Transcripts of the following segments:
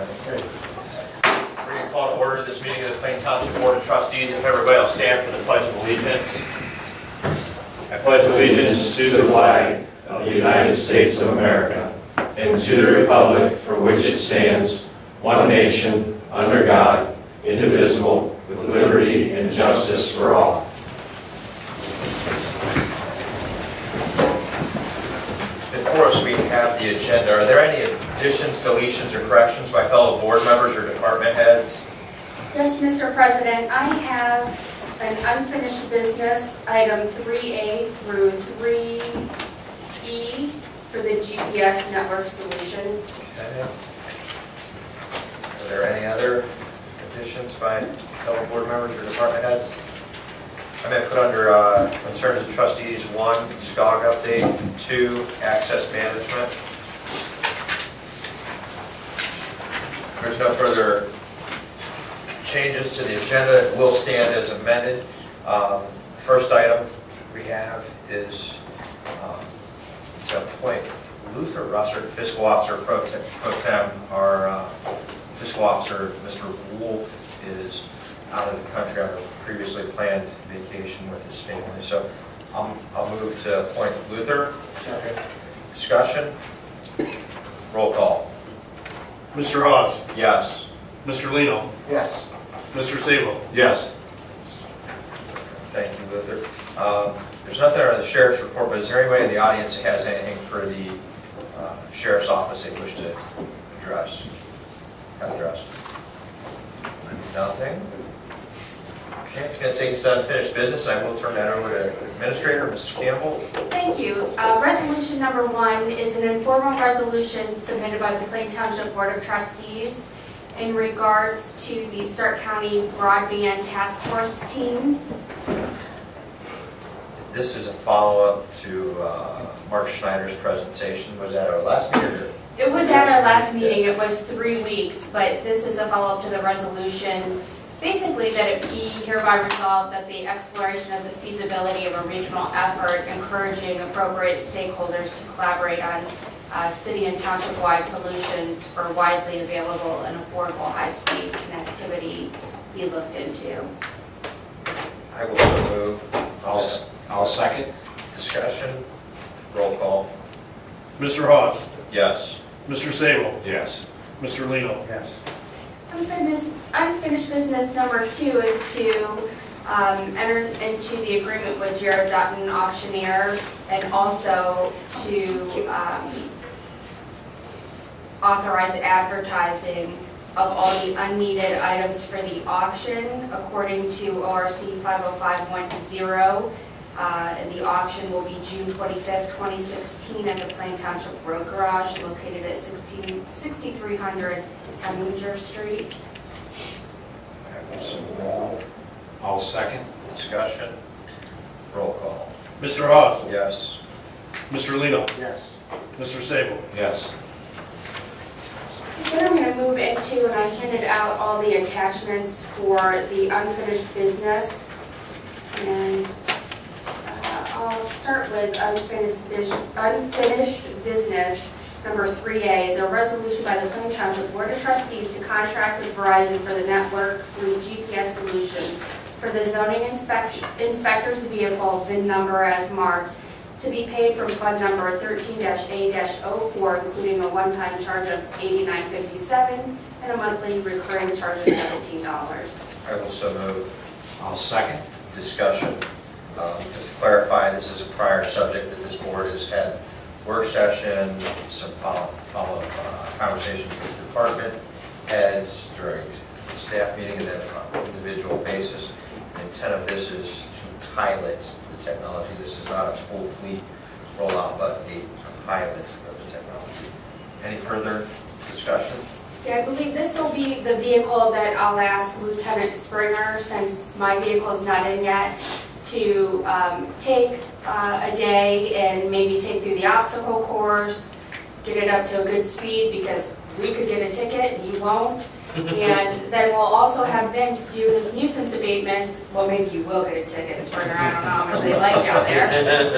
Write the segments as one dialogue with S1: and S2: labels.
S1: We're going to call to order this meeting of the Plain Township Board of Trustees. If everybody will stand for the Pledge of Allegiance. I pledge allegiance to the flag of the United States of America and to the republic for which it stands, one nation, under God, indivisible, with liberty and justice for all. Before us, we have the agenda. Are there any additions, deletions, or corrections by fellow board members or department heads?
S2: Yes, Mr. President, I have an unfinished business, item 3A through 3E for the GPS network solution.
S1: Okay. Are there any other additions by fellow board members or department heads? I'm going to put under concerns of trustees, 1, SCOG update, 2, access management. There's no further changes to the agenda. It will stand as amended. First item we have is to appoint Luther Russert, fiscal officer pro tem. Our fiscal officer, Mr. Wolf, is out of the country on a previously planned vacation with his family. So I'll move to appoint Luther. Okay. Discussion. Roll call.
S3: Mr. Hawes?
S1: Yes.
S3: Mr. Lino?
S1: Yes.
S3: Mr. Sabo?
S1: Yes. Thank you, Luther. There's nothing under the sheriff's report, but is there anybody in the audience that has anything for the sheriff's office they wish to address? Have addressed? Nothing? Okay, it's going to take us to unfinished business. I will turn that over to Administrator, Mrs. Campbell.
S2: Thank you. Resolution number 1 is an informal resolution submitted by the Plain Township Board of Trustees in regards to the Stark County Broadband Task Force team.
S1: This is a follow-up to Mark Schneider's presentation. Was that our last meeting?
S2: It was at our last meeting. It was 3 weeks, but this is a follow-up to the resolution. Basically, that it be hereby resolved that the exploration of the feasibility of a regional effort encouraging appropriate stakeholders to collaborate on city and township-wide solutions for widely available and affordable high-speed connectivity be looked into.
S1: I will so move.
S4: I'll second.
S1: Discussion. Roll call.
S3: Mr. Hawes?
S1: Yes.
S3: Mr. Sabo?
S4: Yes.
S3: Mr. Lino?
S4: Yes.
S2: Unfinished business number 2 is to enter into the agreement with Jared Dutton Auctioneer and also to authorize advertising of all the unneeded items for the auction according to ORC 50510. The auction will be June 25th, 2016 at the Plain Township Road Garage located at 6300 Heminger Street.
S4: I'll second.
S1: Discussion. Roll call.
S3: Mr. Hawes?
S1: Yes.
S3: Mr. Lino?
S4: Yes.
S3: Mr. Sabo?
S4: Yes.
S2: Then I'm going to move into, and I handed out all the attachments for the unfinished business. And I'll start with unfinished business. Number 3A is a resolution by the Plain Township Board of Trustees to contract with Verizon for the network fleet GPS solution for the zoning inspector's vehicle VIN number as marked to be paid from fund number 13-A-04, including a one-time charge of $89.57 and a monthly recurring charge of $17.
S1: I will so move.
S4: I'll second.
S1: Discussion. Just to clarify, this is a prior subject that this board has had work session, some follow-up conversations with department heads during the staff meeting and then on an individual basis. The intent of this is to pilot the technology. This is not a full fleet rollout, but a pilot of the technology. Any further discussion?
S2: Yeah, I believe this will be the vehicle that I'll ask Lieutenant Springer, since my vehicle is not in yet, to take a day and maybe take through the obstacle course, get it up to a good speed because we could get a ticket and you won't. And then we'll also have Vince do his nuisance abatements. Well, maybe you will get a ticket, Springer. I don't know how much they like you out there.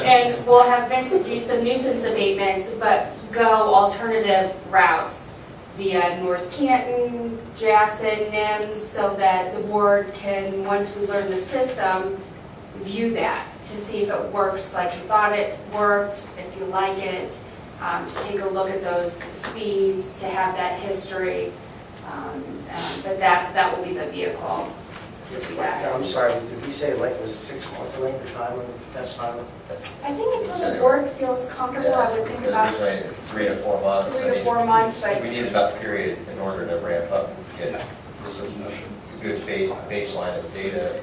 S2: And we'll have Vince do some nuisance abatements, but go alternative routes via North Canton, Jackson, NIMS, so that the board can, once we learn the system, view that to see if it works like you thought it worked, if you like it, to take a look at those speeds, to have that history. But that will be the vehicle to do that.
S5: I'm sorry, did we say, like, was it 6 months the length of time on the test pilot?
S2: I think until the board feels comfortable, I would think about
S1: Usually 3 to 4 months.
S2: 3 to 4 months, but
S1: We need enough period in order to ramp up and get a good baseline of data.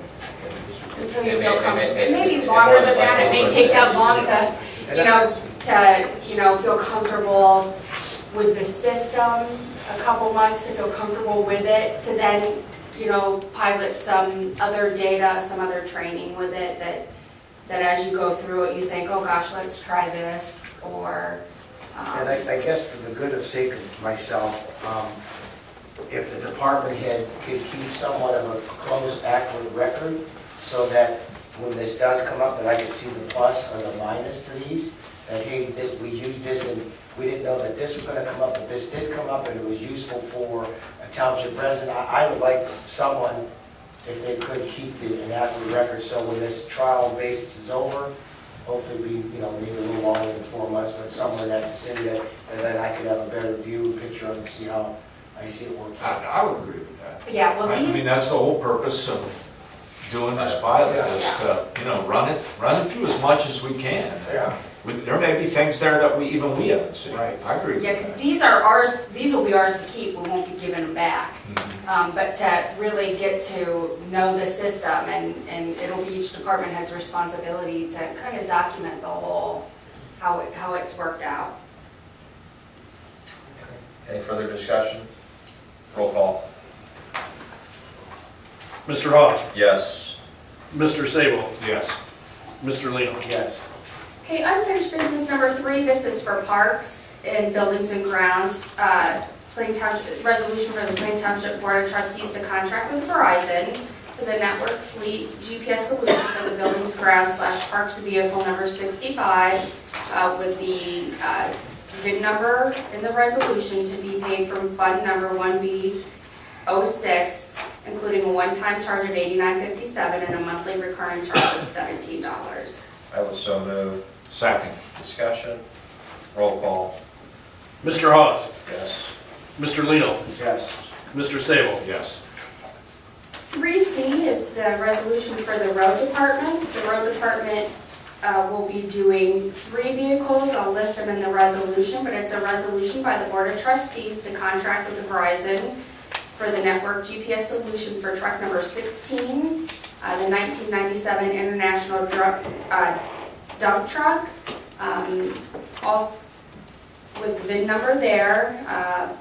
S2: until you
S1: It
S2: feel
S1: may-
S2: comfortable.
S1: it
S2: It
S1: may-
S2: may be
S1: it
S2: longer
S1: more
S2: than
S1: than
S2: that, it
S1: likely
S2: may
S1: will.
S2: take that long to feel comfortable with the system, a couple months to feel comfortable with it, to then, pilot some other data, some other training with it that as you go through it, you think, oh gosh, let's try this, or.
S5: And I guess for the good of sake of myself, if the department head could keep somewhat of a close, accurate record, so that when this does come up, that I can see the plus or the minus to these, that, hey, we used this and we didn't know that this was gonna come up, but this did come up and it was useful for a township resident. I would like someone, if they could, keep an accurate record, so when this trial basis is over, hopefully be, maybe a little longer than 4 months, but somewhere in that vicinity, and then I could have a better view, picture of it, see how I see it work.
S4: I would agree with that.
S2: Yeah, well,
S4: I mean,
S2: these,
S4: that's the whole purpose of doing this pilot, is to, run it through as much as we can.
S5: Yeah.
S4: There may be things there that we haven't seen.
S5: Right.
S4: I agree with
S2: yeah,
S4: that.
S2: because these are ours, these will be ours to keep, we won't be giving them back. But to really get to know the system, and it'll be each department head's responsibility to kind of document the whole, how it's worked out.
S1: Any further discussion? Roll call.
S3: Mr. Hawes?
S1: Yes.
S3: Mr. Sable?
S4: Yes.
S3: Mr. Lino?
S5: Yes.
S2: Okay, unfinished business number 3, this is for parks and buildings and grounds. Plain Township, resolution for the Plain Township Board of Trustees to contract with Verizon for the network fleet GPS solution for the buildings, grounds / parks vehicle number 65 with the VIN number in the resolution to be paid from fund number 1B06, including a one-time charge of $89.57 and a monthly recurring charge of $17.
S1: I will so move.
S4: Second.
S1: Discussion? Roll call.
S3: Mr. Hawes?
S1: Yes.
S3: Mr. Lino?
S5: Yes.
S3: Mr. Sable?
S4: Yes.
S2: 3C is the resolution for the road department. The road department will be doing 3 vehicles. I'll list them in the resolution, but it's a resolution by the Board of Trustees to contract with Verizon for the network GPS solution for truck number 16, the 1997 International dump truck. Also, with the VIN number there,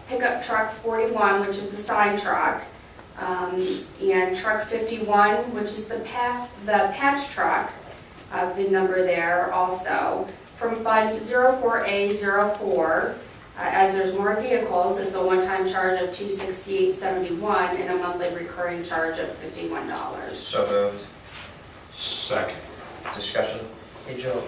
S2: pickup truck 41, which is the sign truck, and truck 51, which is the patch truck, VIN number there also. From Fund 04A04, as there's more vehicles, it's a one-time charge of $268.71 and a monthly recurring charge of $51.
S1: So moved.
S4: Second.
S1: Discussion? Hey, Joe,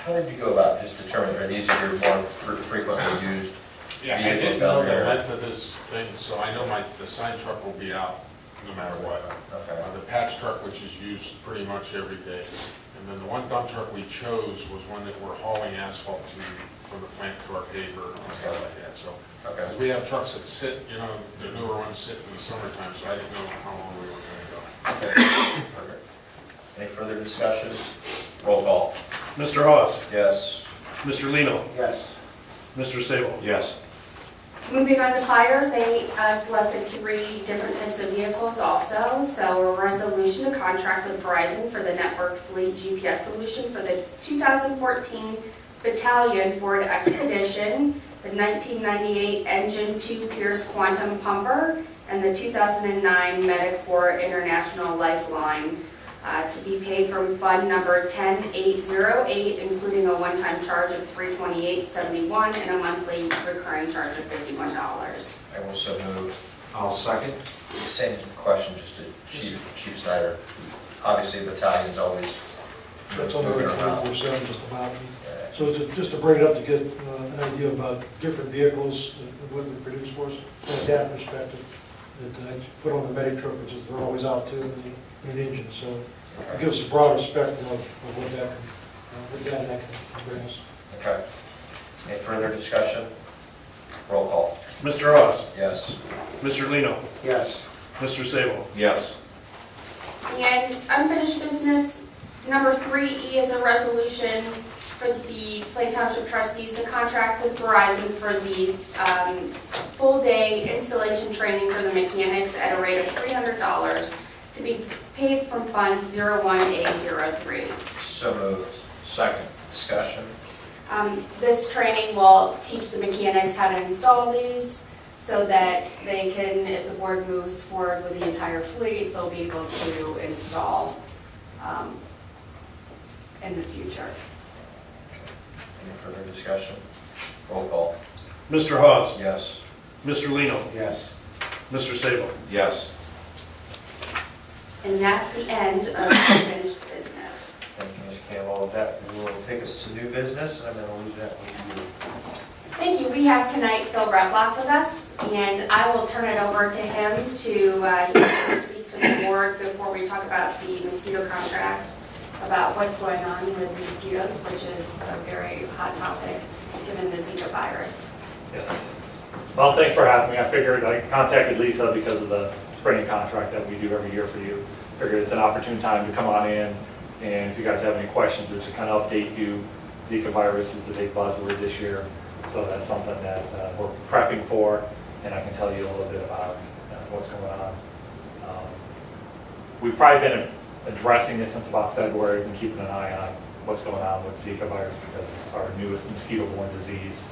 S1: how did you go about just determining, are these your more frequently used
S6: Yeah, I
S1: vehicles
S6: didn't know
S1: down
S6: the
S1: there?
S6: length of this thing, so I know the sign truck will be out no matter what.
S1: Okay.
S6: The patch truck, which is used pretty much every day. And then the one dump truck we chose was one that we're hauling asphalt to, from the plant to our paver and stuff like that, so.
S1: Okay.
S6: We have trucks that sit, the newer ones sit in the summertime, so I didn't know how long we were gonna go.
S1: Okay. Perfect. Any further discussion? Roll call.
S3: Mr. Hawes?
S1: Yes.
S3: Mr. Lino?
S5: Yes.
S3: Mr. Sable?
S4: Yes.
S2: Moving on to fire, they selected 3 different types of vehicles also. So a resolution to contract with Verizon for the network fleet GPS solution for the 2014 Battalion Ford Expedition, the 1998 Engine 2 Pierce Quantum Pumper, and the 2009 Medic 4 International Lifeline, to be paid from fund number 10808, including a one-time charge of $328.71 and a monthly recurring charge of $51.
S1: I will so move.
S4: I'll second.
S1: Same question, just to Chief Snyder. Obviously, battalion's always
S7: That's only
S1: moving
S7: like
S1: around.
S7: 24/7, just about.
S1: Yeah.
S7: So just to bring it up to get an idea about different vehicles and what they produce for us, from that perspective, that I put on the medic truck, which is they're always out too, in the engine. So it gives us a broader spectrum of what that can bring us.
S1: Okay. Any further discussion? Roll call.
S3: Mr. Hawes?
S1: Yes.
S3: Mr. Lino?
S5: Yes.
S3: Mr. Sable?
S4: Yes.
S2: And unfinished business, number 3E is a resolution for the Plain Township trustees to contract with Verizon for these full-day installation training for the mechanics at a rate of $300 to be paid from Fund 01A03.
S1: So moved. Second. Discussion.
S2: This training will teach the mechanics how to install these so that they can, if the board moves forward with the entire fleet, they'll be able to install in the future.
S1: Any further discussion? Roll call.
S3: Mr. Hawes?
S1: Yes.
S3: Mr. Lino?
S5: Yes.
S3: Mr. Sable?
S4: Yes.
S2: And that's the end of unfinished business.
S1: Thank you, Ms. Campbell. That will take us to new business, and I'm going to leave that with you.
S2: Thank you. We have tonight Phil Breflock with us, and I will turn it over to him to speak to the board before we talk about the mosquito contract, about what's going on with mosquitoes, which is a very hot topic given the Zika virus.
S8: Yes. Well, thanks for having me. I figured I contacted Lisa because of the spraying contract that we do every year for you. Figured it's an opportune time to come on in, and if you guys have any questions, just to kind of update you. Zika virus is the big buzzword this year, so that's something that we're prepping for, and I can tell you a little bit about what's going on. We've probably been addressing this since about February. We've been keeping an eye on what's going on with Zika virus because it's our newest mosquito-borne disease.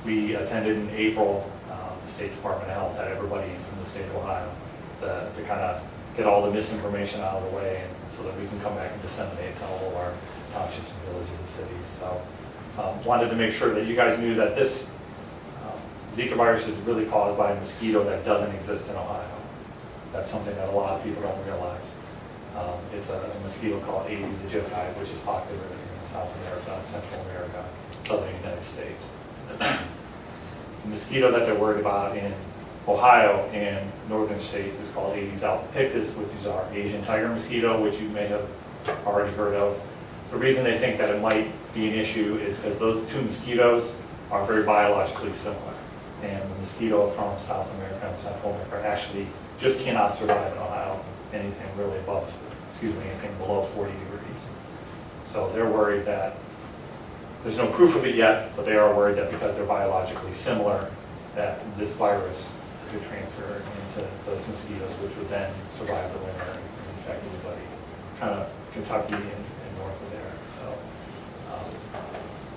S8: We attended in April, the State Department of Health had everybody in from the state of Ohio to kind of get all the misinformation out of the way, and so that we can come back and disseminate to all of our townships and villages and cities. So wanted to make sure that you guys knew that this Zika virus is really caused by a mosquito that doesn't exist in Ohio. That's something that a lot of people don't realize. It's a mosquito called Aedes aegypti, which is popular in South America, Central America, Southern United States. The mosquito that they're worried about in Ohio and northern states is called Aedes albopictus, which is our Asian tiger mosquito, which you may have already heard of. The reason they think that it might be an issue is because those two mosquitoes are very biologically similar. And the mosquito from South America and Central America actually just cannot survive in Ohio anything really above, anything below 40 degrees. So they're worried that, there's no proof of it yet, but they are worried that because they're biologically similar, that this virus could transfer into those mosquitoes, which would then survive the winter and infect anybody, kind of Kentucky and north of there. So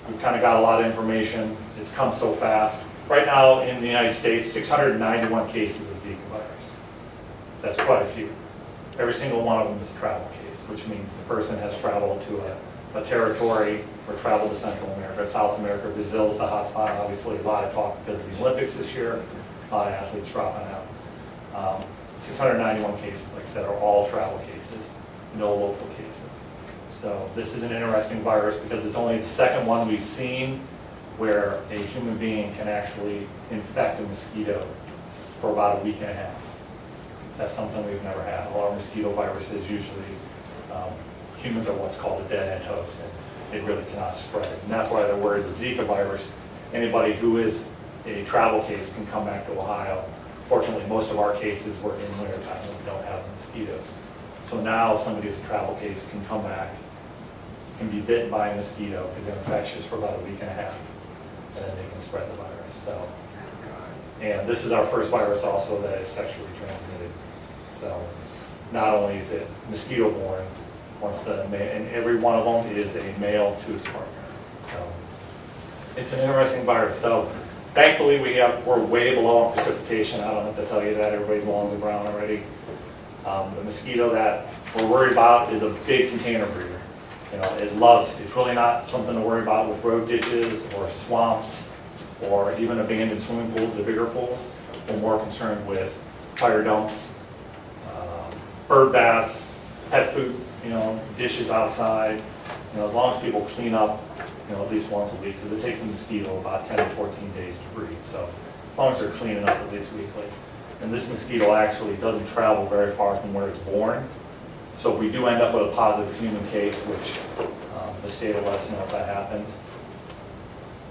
S8: we've kind of got a lot of information. It's come so fast. Right now in the United States, 691 cases of Zika virus. That's quite a few. Every single one of them is a travel case, which means the person has traveled to a territory or traveled to Central America, South America. Brazil's the hot spot, obviously. A lot of talk because of the Olympics this year. A lot of athletes dropping out. 691 cases, like I said, are all travel cases, no local cases. So this is an interesting virus because it's only the second one we've seen where a human being can actually infect a mosquito for about a week and a half. That's something we've never had. All our mosquito viruses usually, humans are what's called a dead-end host, and it really cannot spread. And that's why they're worried with Zika virus. Anybody who is a travel case can come back to Ohio. Fortunately, most of our cases were in wintertime when we don't have mosquitoes. So now somebody who's a travel case can come back, can be bitten by a mosquito because they're infectious for about a week and a half, and then they can spread the virus. So, and this is our first virus also that is sexually transmitted. So not only is it mosquito-borne, and every one of them is a male tooth partner. So it's an interesting virus. So thankfully we're way below on precipitation. I don't have to tell you that. Everybody's lungs are brown already. The mosquito that we're worried about is a big container breeder. You know, it's really not something to worry about with road ditches or swamps or even abandoned swimming pools, the bigger pools. We're more concerned with fire dumps, bird baths, pet food, dishes outside. As long as people clean up at least once a week, because it takes a mosquito about 10 to 14 days to breed. So as long as they're cleaning up at least weekly. And this mosquito actually doesn't travel very far from where it's born. So if we do end up with a positive human case, which the state will let us know if that happens,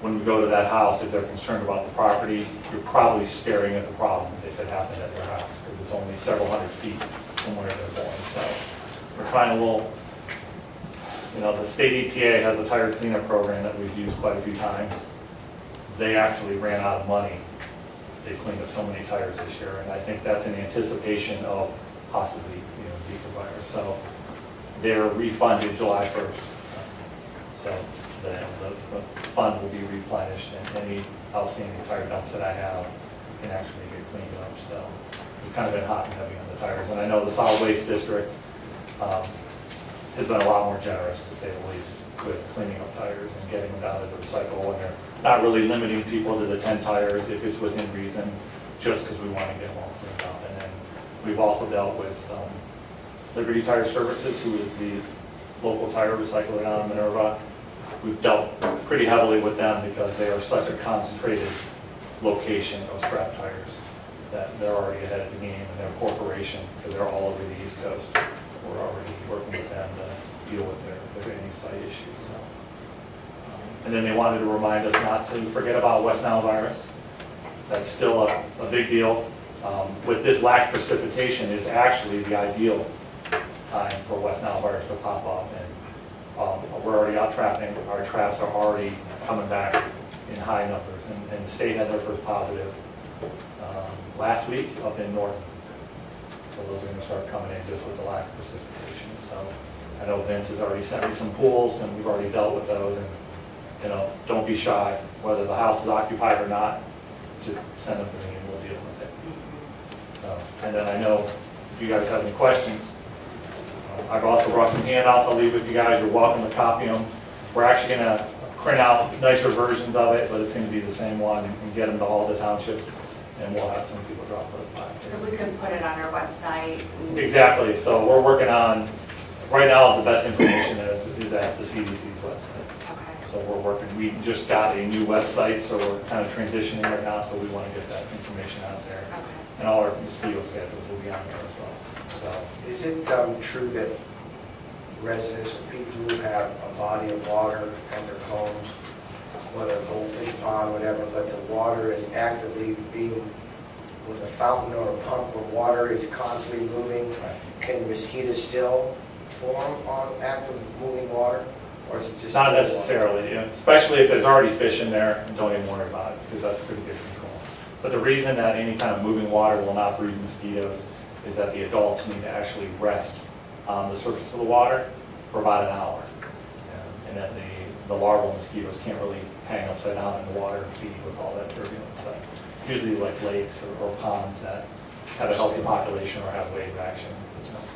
S8: when we go to that house, if they're concerned about the property, you're probably staring at the problem if it happened at your house, because it's only several hundred feet from where they're born. So we're trying a little, the state EPA has a tire cleanup program that we've used quite a few times. They actually ran out of money. They cleaned up so many tires this year, and I think that's in anticipation of possibly, Zika virus. So they're refunded July 1st. So the fund will be replenished, and any outstanding tire dumps that I have can actually get cleaned up. So we've kind of been hot and heavy on the tires. And I know the solid waste district has been a lot more generous, to say the least, with cleaning up tires and getting them down to the recycle. And they're not really limiting people to the 10 tires if it's within reason, just because we want to get them all cleaned up. And then we've also dealt with Liberty Tire Services, who is the local tire recycler down in Minerva. We've dealt pretty heavily with them because they are such a concentrated location of scrap tires that they're already ahead of the game, and they're a corporation because they're all over the East Coast. We're already working with them to deal with their any site issues. So. And then they wanted to remind us not to forget about West Nile virus. That's still a big deal. With this lack precipitation is actually the ideal time for West Nile virus to pop up. And we're already out trapping. Our traps are already coming back in high numbers. And the state had their first positive last week up in North. So those are going to start coming in just with the lack of precipitation. So I know Vince has already sent me some pools, and we've already dealt with those. And don't be shy. Whether the house is occupied or not, just send them to me and we'll deal with it. So, and then I know if you guys have any questions, I've also brought some handouts I'll leave with you guys. You're welcome to copy them. We're actually going to print out nicer versions of it, but it's going to be the same one and get them to all the townships. And we'll have some people drop it by.
S2: We can put it on our website.
S8: Exactly. So we're working on, right now the best information is at the CDC's website.
S2: Okay.
S8: So we're working, we just got a new website, so we're kind of transitioning right now, so we want to get that information out there.
S2: Okay.
S8: And all our mosquito schedules will be on there as well. So,
S5: Is it true that residents or people who have a body of water at their homes, whether a goldfish pond, whatever, but the water is actively being, with a fountain or a pump where water is constantly moving,
S8: right.
S5: can mosquitoes still form on active moving water? Or is it just
S8: Not
S5: still water?
S8: necessarily, especially if there's already fish in there, don't even worry about it, because that's pretty good control. But the reason that any kind of moving water will not breed mosquitoes is that the adults need to actually rest on the surface of the water for about an hour. And then the larval mosquitoes can't really hang upside down in the water and feed with all that turbulence. So usually like lakes or ponds that have a healthy population or have wave action.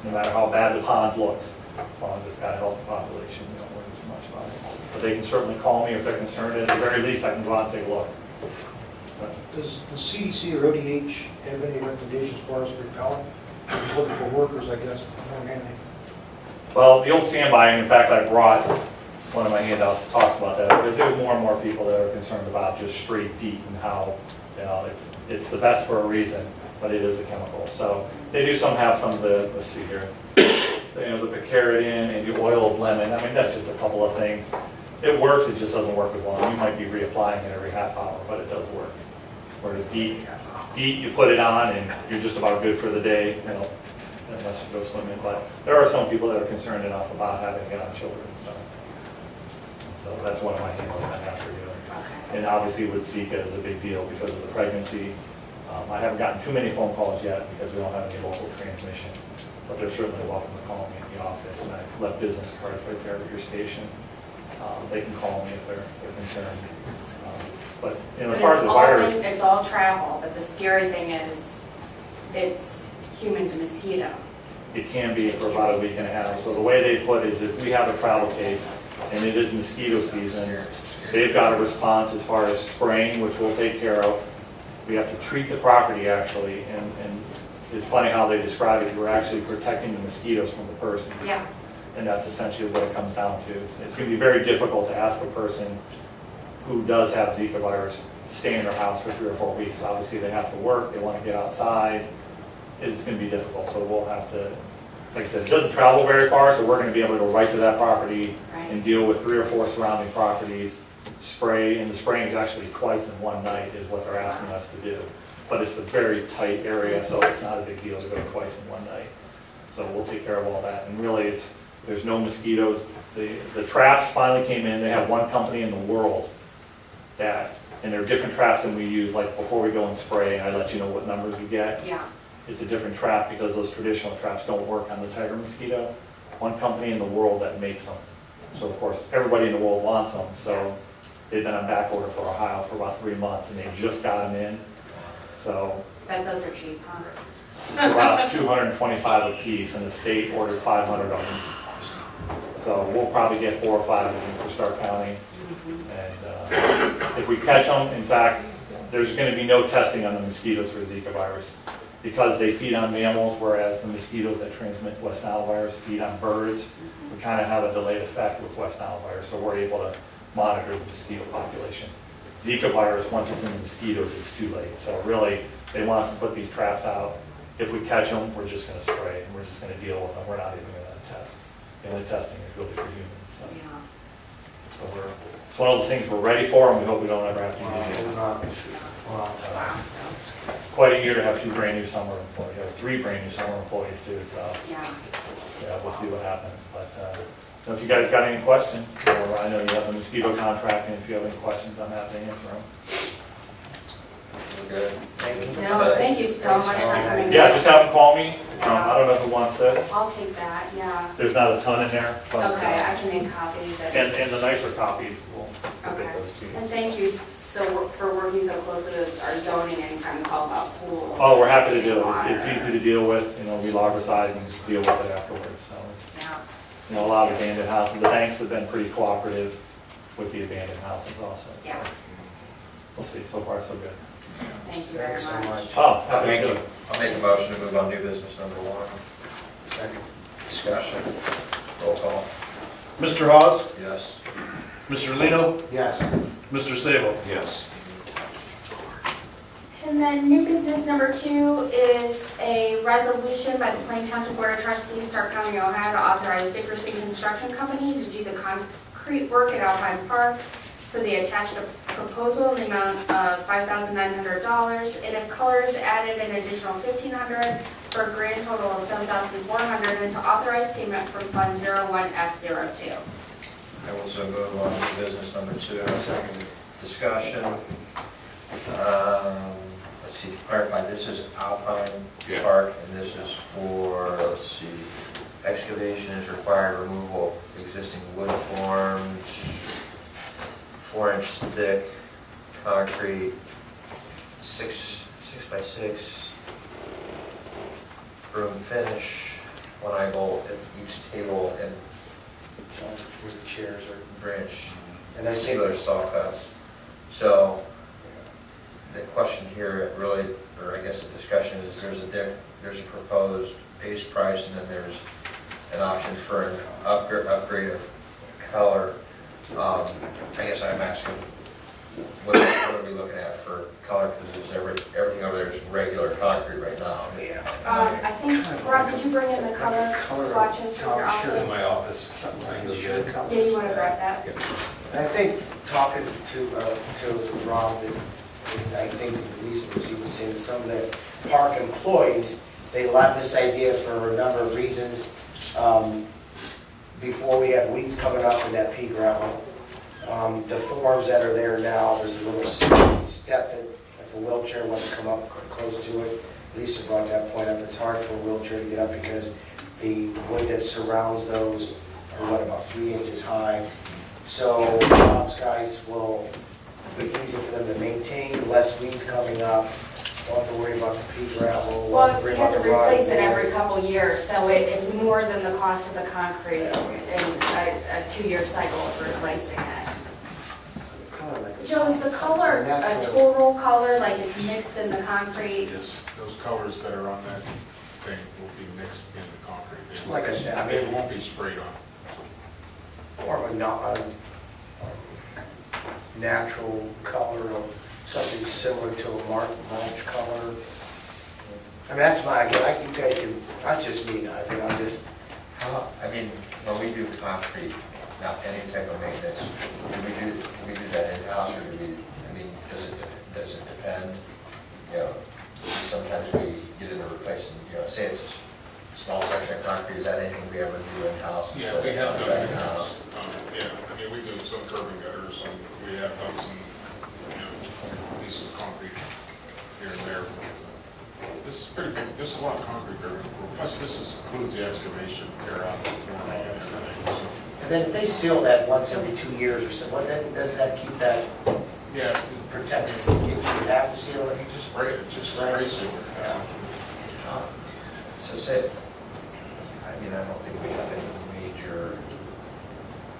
S8: No matter how bad the pond looks, as long as it's got a healthy population, we don't worry too much about it. But they can certainly call me if they're concerned. At the very least, I can go out and take a look. So.
S7: Does the CDC or ODH have any recommendations for us for repellent? Just looking for workers, I guess, more than anything.
S8: Well, the old sandbuying, in fact, I brought one of my handouts talks about that, because there are more and more people that are concerned about just straight DEET and how, it's the best for a reason, but it is a chemical. So they do have some of the, let's see here, the picaridin and the oil of lemon. I mean, that's just a couple of things. It works, it just doesn't work as long. You might be reapplying it every half hour, but it does work. Whereas DEET, you put it on and you're just about good for the day, unless you go swimming. But there are some people that are concerned enough about having it on children and stuff. So that's one of my handles I have for you.
S2: Okay.
S8: And obviously with Zika is a big deal because of the pregnancy. I haven't gotten too many phone calls yet because we don't have any local transmission. But they're certainly welcome to call me in the office. And I've left business cards right there at your station. They can call me if they're concerned. But as far as the virus,
S2: it's all travel, but the scary thing is it's human to mosquito.
S8: it can be for about a week and a half. So the way they put it is if we have a travel case and it is mosquito season, they've got a response as far as spraying, which we'll take care of. We have to treat the property actually, and it's funny how they describe it. We're actually protecting the mosquitoes from the person.
S2: Yeah.
S8: And that's essentially what it comes down to. It's going to be very difficult to ask a person who does have Zika virus to stay in their house for 3 or 4 weeks. Obviously, they have to work, they want to get outside. It's going to be difficult, so we'll have to, like I said, it doesn't travel very far, so we're going to be able to go right to that property and deal with 3 or 4 surrounding properties, spray, and the spraying is actually twice in one night is what they're asking us to do. But it's a very tight area, so it's not a big deal to go twice in one night. So we'll take care of all that, and really, there's no mosquitoes. The traps finally came in. They have one company in the world that, and they're different traps than we use, like before we go and spray, and I let you know what numbers we get.
S2: Yeah.
S8: It's a different trap because those traditional traps don't work on the tiger mosquito. One company in the world that makes them. So of course, everybody in the world wants them. So they've been on back order for Ohio for about 3 months, and they just got them in. So
S2: Bet those are cheap, huh?
S8: about 225 a piece, and the state ordered 500 of them. So we'll probably get 4 or 5 of them for Stark County. And if we catch them, in fact, there's going to be no testing on the mosquitoes for Zika virus because they feed on mammals, whereas the mosquitoes that transmit West Nile virus feed on birds. We kind of have a delayed effect with West Nile virus, so we're able to monitor the mosquito population. Zika virus, once it's in the mosquitoes, it's too late. So really, they want us to put these traps out. If we catch them, we're just going to spray, and we're just going to deal with them. We're not even going to test. The only testing is really for humans. So,
S2: Yeah.
S8: so it's one of those things we're ready for, and we hope we don't ever have to use it.
S5: Wow.
S8: Quite a year to have 2 brand new summer employees, or 3 brand new summer employees too. So
S2: Yeah.
S8: yeah, we'll see what happens. But so if you guys got any questions, or I know you have the mosquito contract, and if you have any questions, I'm happy to answer them.
S1: We're good.
S5: Thank you.
S2: No, thank you so much for coming in.
S8: Yeah, just have them call me. I don't know who wants this.
S2: I'll take that, yeah.
S8: There's not a ton in there. But,
S2: Okay, I can make copies of it.
S8: and the nicer copies, we'll
S2: Okay.
S8: get those to you.
S2: And thank you for working so close to our zoning anytime you call about pools.
S8: Oh, we're happy to do
S2: water.
S8: it. It's easy to deal with. We log aside and just deal with it afterwards. So it's,
S2: Yeah,
S8: a lot of abandoned houses. The banks have been pretty cooperative with the abandoned houses also. So
S2: yeah.
S8: we'll see. So far, so good.
S2: Thank you very
S5: Thanks so
S2: much.
S5: much.
S8: Oh, happy to
S1: Thank
S8: do
S1: you.
S8: it.
S1: I'll make a motion to move on new business number 1.
S5: Second.
S1: Discussion. Roll call.
S3: Mr. Hawes?
S1: Yes.
S3: Mr. Lino?
S5: Yes.
S3: Mr. Sable?
S4: Yes.
S2: And then new business number 2 is a resolution by the Plain Township Board of Trustees, Stark County, Ohio, to authorize Dickerson Construction Company to do the concrete work at Alpine Park for the attached proposal in the amount of $5,900, and if colors added an additional $1,500 for a grand total of $7,400, and to authorize payment from Fund 01F02.
S1: I will so move on to business number 2.
S5: Second.
S1: Discussion. Let's see, to clarify, this is Alpine
S6: Yeah.
S1: Park, and this is for, let's see, excavation is required, removal of existing wood forms, 4-inch thick concrete, 6 by 6 room finish, 1 eye bolt at each table, and
S5: Where the chairs are.
S1: branch
S5: And I think,
S1: sealer saw cuts. So the question here really, or I guess the discussion is there's a proposed base price, and then there's an option for an upgrade of color. I guess I'm asking, what are we looking at for color, because everything over there is regular concrete right now.
S5: yeah.
S2: I think, Rob, did you bring in the color swatches from your
S5: Sure.
S2: office?
S6: my office.
S5: Something like the colors.
S2: Yeah, you want to grab that?
S5: And I think, talking to Rob, and I think Lisa was even saying that some of the park employees, they love this idea for a number of reasons. Before we have weeds coming up in that pea gravel, the forms that are there now, there's a little step that if a wheelchair wants to come up close to it, Lisa brought that point up, it's hard for a wheelchair to get up because the wood that surrounds those are about 3 inches high. So Rob's guys will be easier for them to maintain, less weeds coming up, don't have to worry about the pea gravel, won't have
S2: Well,
S5: to worry
S2: we have
S5: about
S2: to
S5: the rod.
S2: replace it every couple years, so it's more than the cost of the concrete in a 2-year cycle of replacing it.
S5: Kinda like a-
S2: Joe, is the color a
S5: natural.
S2: total color, like it's mixed in the concrete?
S6: Yes, those colors that are on that thing will be mixed in the concrete. They
S5: Like a-
S6: won't be-
S5: I mean-
S6: They won't be sprayed on.
S5: more of a natural color or something similar to a mulch color. I mean, that's my, again, you guys can, that's just me, I mean, I'm just,
S1: I mean, when we do concrete, not any type of maintenance, do we do that in-house, or do we, I mean, does it depend? You know, sometimes we get into replacing, you know, say it's a small section of concrete, is that anything we ever do in-house?
S6: Yeah, we have done it in-house. Yeah, I mean, we do some curb and gutters, and we have done some, you know, pieces of concrete here and there. This is pretty big, this is a lot of concrete there. Plus, this includes the excavation, tear out, the forming, and everything, so.
S5: and then if they seal that once every 2 years or so, then doesn't that keep that
S6: Yeah,
S5: protected? If you have to seal it?
S6: you just spray it, just spray sealer.
S1: So say, I mean, I don't think we have any major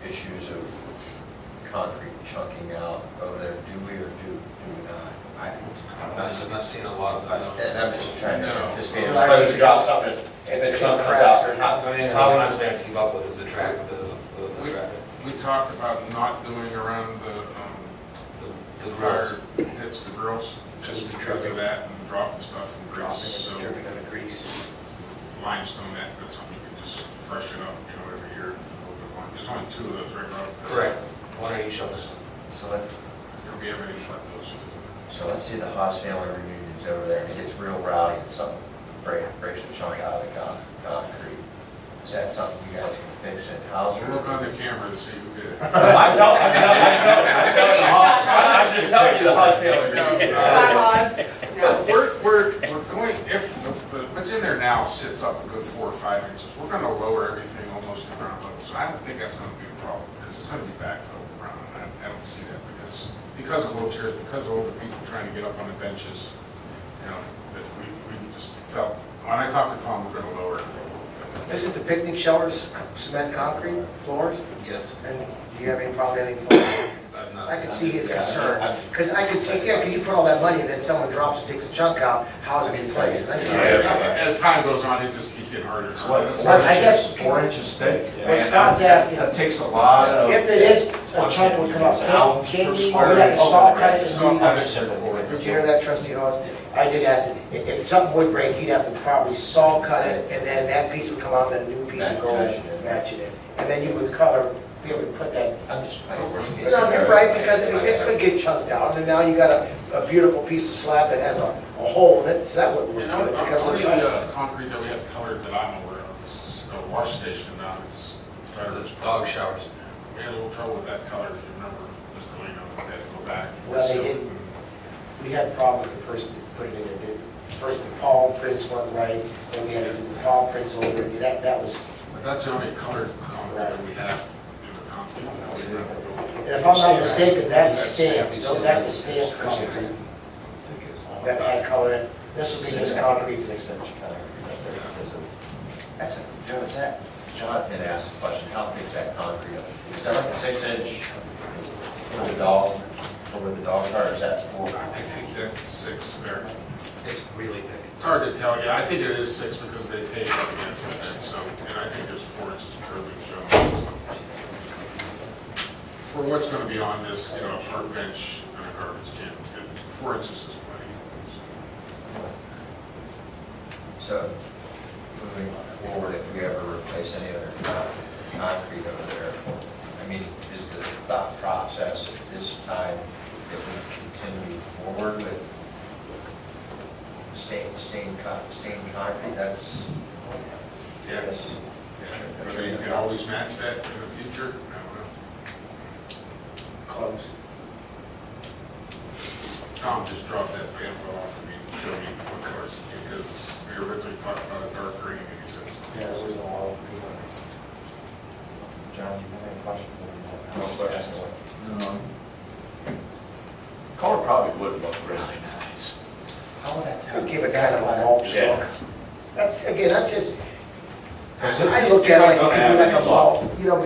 S1: issues of concrete chunking out over there, do we, or do we not?
S9: I've not seen a lot of that.
S1: And I'm just trying to
S6: No.
S1: anticipate, if somebody drops something, if a chunk comes out, how,
S9: I mean,
S1: how
S9: how we have to keep up with is the track, the traffic.
S6: We talked about not doing around the
S9: The
S6: fire
S9: grills.
S6: hits, the grills, just
S5: Just
S6: because of
S5: dripping.
S6: that, and dropping stuff and grease,
S5: Dropping
S6: so
S5: it, dripping on the grease.
S6: limestone, that's something you can just freshen up, you know, every year. There's only 2 of those, right, Rob?
S9: Correct. One on each shelter.
S1: so let,
S6: There'll be everything but those.
S1: so let's see the Haas family reunions over there, and it gets real rowdy, and something breaks a chunk out of the concrete. Is that something you guys can fix in-house?
S6: We'll look on the camera to see who did it.
S1: I'm just telling you the Haas family reunion.
S2: Bylaws, no.
S6: We're going, if, what's in there now sits up a good 4 or 5 inches. We're gonna lower everything almost to ground level, so I don't think that's gonna be a problem, because it's gonna be backfilled around. I don't see that, because of wheelchairs, because of older people trying to get up on the benches, you know, that we just felt, when I talked to Tom, we're gonna lower it.
S5: Isn't the picnic shelters cement concrete floors?
S9: Yes.
S5: And do you have any problem with anything?
S9: I've not.
S5: I can see his concern, because I can see, yeah, because you put all that money and then someone drops and takes a chunk out, how's it in place? And I see that.
S6: As time goes on, it just keeps getting harder.
S4: It's what,
S5: Well, I guess-
S4: 4 inches thick?
S5: What Scott's asking,
S4: That takes a lot of.
S5: if it is a chunk would come up, can we, we have to saw cut it?
S6: So,
S5: and
S6: I
S5: we-
S6: just said before.
S5: Did you hear that, Trustee Hawes? I did ask him, if something would break, he'd have to probably saw cut it, and then that piece would come out, then a new piece would go match it in. And then you would color, be able to put that.
S1: I'm just.
S5: But no, you're right, because it could get chunked out, and now you got a beautiful piece of slab that has a hole in it, so that wouldn't
S6: You
S5: look
S6: know,
S5: good. because
S6: only
S5: we're trying-
S6: concrete that we have colored that I'm aware of is a wash station now, it's
S9: Those dog showers.
S6: we had a little trouble with that color, if you remember, Mr. Lino, we had to go back.
S5: Well, they did. We had a problem with the person that put it in there. First, the paw prints weren't right, then we had to do the paw prints over it, that was,
S6: But that's the only colored concrete that we have in the concrete.
S5: and if I'm not mistaken, that's stamped, so that's a stamped concrete that had color in. This would be just concrete.
S1: 6 inch concrete. That's a, Joe, is that, John had asked a question, how thick is that concrete? Is that like a 6 inch for the dog, over the dog cart, or is that 4?
S6: I think that's 6 there.
S9: It's really thick.
S6: It's hard to tell, yeah, I think it is 6 because they paved up against it, and so, and I think there's 4 inches of curving shown. For what's gonna be on this, you know, park bench and a garbage can, 4 inches is plenty.
S1: So, moving forward, if we ever replace any other concrete over there, I mean, is the thought process at this time that we continue forward with stained concrete? That's,
S6: Yeah.
S1: yes.
S6: Whether you can always match that in the future, I don't know.
S5: Close.
S6: Tom just dropped that pamphlet off to me to show me what colors, because we originally talked about a dark green, and he says.
S5: Yeah, it was all.
S1: John, do you have any questions?
S4: No questions. No. Color probably would look really nice.
S1: How would that tell?
S5: Give it kind of a mulch
S4: Yeah.
S5: look. That's, again, that's just,
S4: Because it-
S5: I look at it like it
S4: you're not
S5: could
S4: gonna
S5: be like
S4: have
S5: a
S4: any luck.
S5: mulch, you know,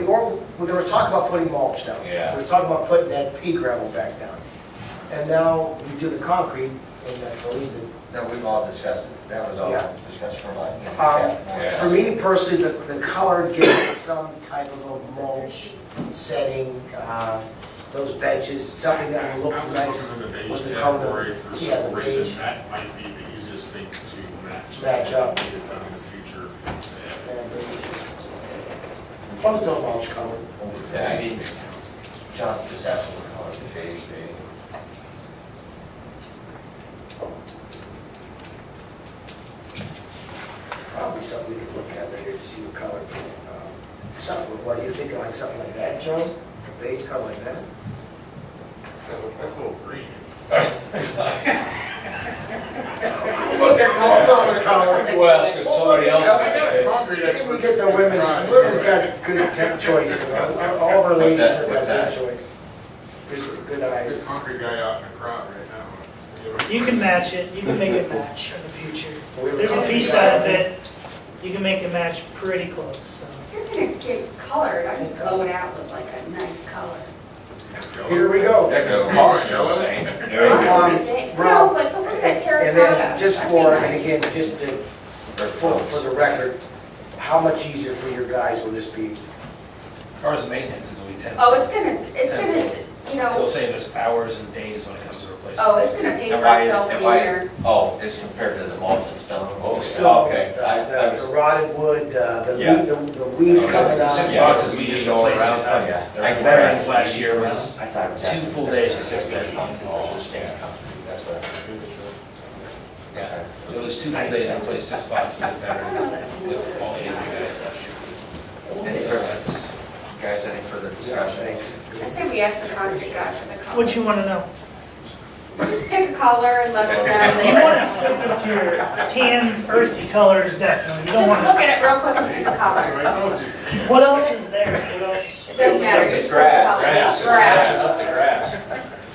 S5: when there was talk about putting mulch down.
S4: Yeah.
S5: We were talking about putting that pea gravel back down. And now we do the concrete, anything that's always been.
S1: No, we've all discussed it. That was all
S5: Yeah.
S1: discussion for mine.
S5: For me personally, the color gives it some type of a mulch setting, those benches, something that will look nice
S6: Put them in the beige
S5: with the color.
S6: category for
S5: Yeah,
S6: some
S5: the
S6: reason,
S5: beige.
S6: that might be the easiest thing to match.
S5: Match up.
S6: Get it done in the future.
S5: What's the mulch color?
S1: Yeah, I mean, John's just asking what color the beige be.
S5: Probably something we could look at later to see what color. Something, what do you think, like something like that, Joe? A beige color like that?
S6: That's a little green.
S4: Well, ask if somebody else
S6: I
S4: is
S6: got a
S4: okay.
S6: concrete
S5: Maybe we
S6: expert.
S5: get the women's got good choice. All of our ladies
S1: What's
S5: have
S1: that?
S5: got good choice. Good eyes.
S6: There's a concrete guy out in the crowd right now.
S10: You can match it, you can make it match in the future. There's a piece out of it, you can make it match pretty close, so.
S2: If you're gonna get colored, I'd blow it out with like a nice color.
S5: Here we go.
S4: Yeah, 'cause the cost is the same.
S8: There we go.
S5: Um,
S2: No, but look at that
S5: And
S2: terracotta.
S5: then just
S2: That'd be
S5: for, and
S2: nice.
S5: again, just to, for the record, how much easier for your guys will this be?
S9: As far as maintenance is, we tend.
S2: Oh, it's gonna, you
S9: It'll
S2: know,
S9: save us hours and days when it comes to replacement.
S2: oh, it's gonna pay
S1: And
S2: for
S1: why is,
S2: itself in
S1: and
S2: a
S1: why,
S2: year.
S1: oh, it's compared to the mulch and stone?
S5: Still,
S1: Okay, I
S5: the
S1: was,
S5: rotted wood,
S1: Yeah.
S5: the weeds coming out.
S9: 6
S1: Yeah.
S9: boxes we used all around.
S1: oh, yeah. I can
S9: Veterans last year was
S1: I thought it was
S9: 2
S1: actually
S9: full
S1: better.
S9: days to 6 minutes.
S1: Oh, stand concrete, that's what I was.
S9: Yeah, it was 2 full days to replace 6 boxes of veterans with all 8 guys.
S1: Any
S9: So
S1: further,
S9: that's,
S1: guys, any further discussion?
S2: I say we ask the concrete guy for the color.
S10: What you wanna know?
S2: Just pick a color and let us know
S10: You
S2: later.
S10: wanna stick with your tans, earthy colors, definitely, you don't
S2: Just
S10: wanna.
S2: look at it real quick and pick a color.
S6: I told you.
S10: What else is there? What else?
S2: It doesn't matter,
S1: It's
S2: just pick a
S1: grass.
S2: color.
S4: Grass, it's
S2: Grass.
S4: matching up the grass.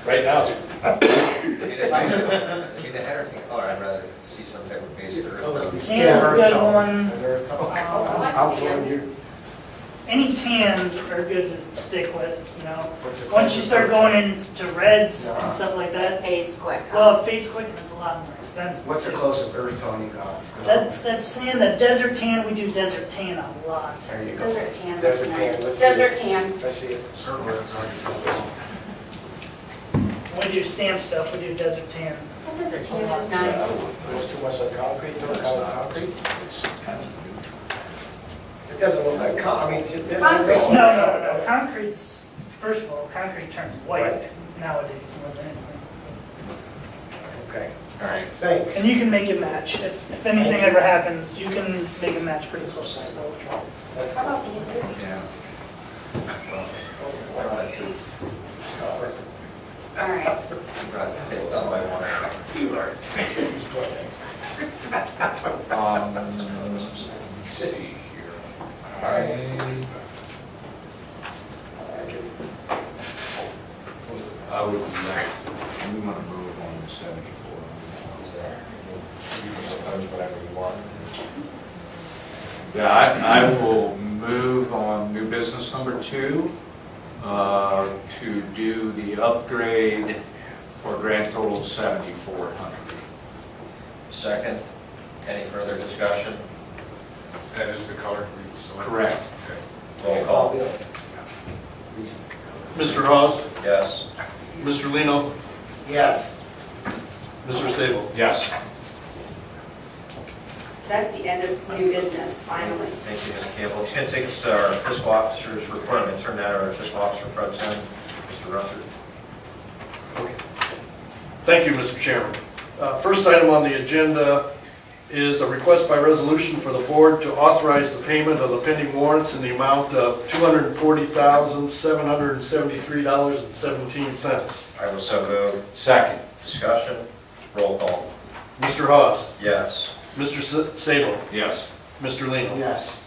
S4: Right now, it's
S1: I mean, if I mean, the entertaining color, I'd rather see some type of basic earth tone.
S10: Tans are a good one.
S5: I'm throwing you.
S10: Any tans are good to stick with, you know.
S5: What's the
S10: Once you start
S5: closest
S10: going into reds and stuff like
S2: That
S10: that,
S2: fades quick. huh?
S10: well, it fades quick and it's a lot more expensive.
S5: What's the closest earth tone you got?
S10: That's sand, that desert tan, we do desert tan a lot.
S5: There you go.
S2: Desert tan.
S5: Desert
S2: that's
S5: tan,
S2: nice.
S5: let's see it.
S2: Desert tan.
S5: Let's see it.
S6: Certainly, that's how you tell.
S10: When we do stamp stuff, we do desert tan.
S2: That desert tan is nice.
S5: There's too much like concrete, no color concrete.
S4: it's kind of neutral.
S5: It doesn't look like I mean,
S2: Concrete.
S10: No, concrete's, first of all, concrete turns white
S5: White.
S10: nowadays more than anything.
S5: Okay,
S1: All right,
S5: thanks.
S10: And you can make it match. If anything ever happens, you can make it match pretty close.
S5: That's
S2: How about you?
S4: Yeah.
S1: why don't I do,
S2: All right.
S1: you brought the table, somebody wanted.
S5: You learned.
S4: Let's see here.
S5: I can-
S4: I would like, we want to move on to 74.
S1: You can propose whatever you want.
S4: Yeah, I will move on new business number 2, to do the upgrade for a grand total of 7,400.
S1: Second, any further discussion?
S6: That is the color we selected.
S4: Correct.
S6: Okay.
S1: Roll call.
S3: Mr. Hawes?
S1: Yes.
S3: Mr. Lino?
S5: Yes.
S3: Mr. Sable?
S4: Yes.
S2: That's the end of new business, finally.
S1: Thank you, Ms. Campbell. It's going to take us to our fiscal officer's report. I'm going to turn that over to fiscal officer pro tem, Mr. Russert.
S3: Thank you, Mr. Chairman. First item on the agenda is a request by resolution for the board to authorize the payment of the pending warrants in the amount of $240,773.17.
S1: I will so move.
S4: Second.
S1: Discussion, roll call.
S3: Mr. Hawes?
S1: Yes.
S3: Mr. Sable?
S4: Yes.
S3: Mr. Lino?
S5: Yes.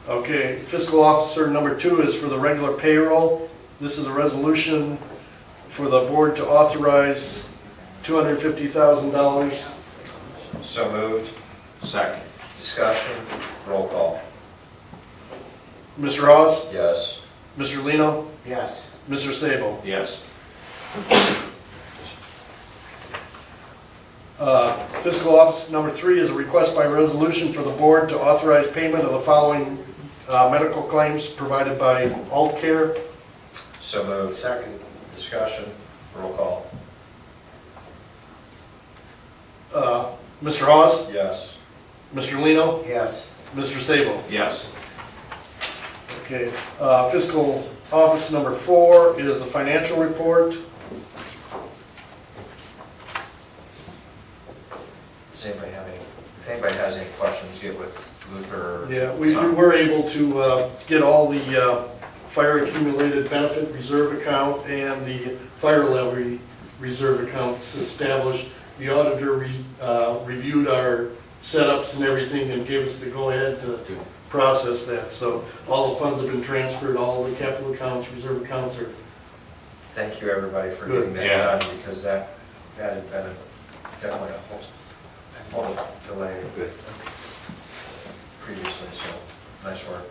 S3: Okay, fiscal officer number 2 is for the regular payroll. This is a resolution for the board to authorize $250,000.
S1: So moved.
S4: Second.
S1: Discussion, roll call.
S3: Mr. Hawes?
S1: Yes.
S3: Mr. Lino?
S5: Yes.
S3: Mr. Sable?
S4: Yes.
S3: Fiscal Office number 3 is a request by resolution for the board to authorize payment of the following medical claims provided by Alt Care.
S1: So moved.
S5: Second.
S1: Discussion, roll call.
S3: Mr. Hawes?
S1: Yes.
S3: Mr. Lino?
S5: Yes.
S3: Mr. Sable?
S4: Yes.
S3: Okay, Fiscal Office number 4 is the financial report.
S1: Does anybody have any, if anybody has any questions, get with Luther. or
S3: Yeah, we
S1: Tom.
S3: were able to get all the fire accumulated benefit reserve account and the fire levy reserve accounts established. The auditor reviewed our setups and everything and gave us the go-ahead to process that. So all the funds have been transferred, all the capital accounts, reserve accounts are,
S1: Thank you, everybody, for
S3: Good.
S1: getting that
S4: Yeah.
S1: done, because that had been definitely a whole delay previously, so nice work.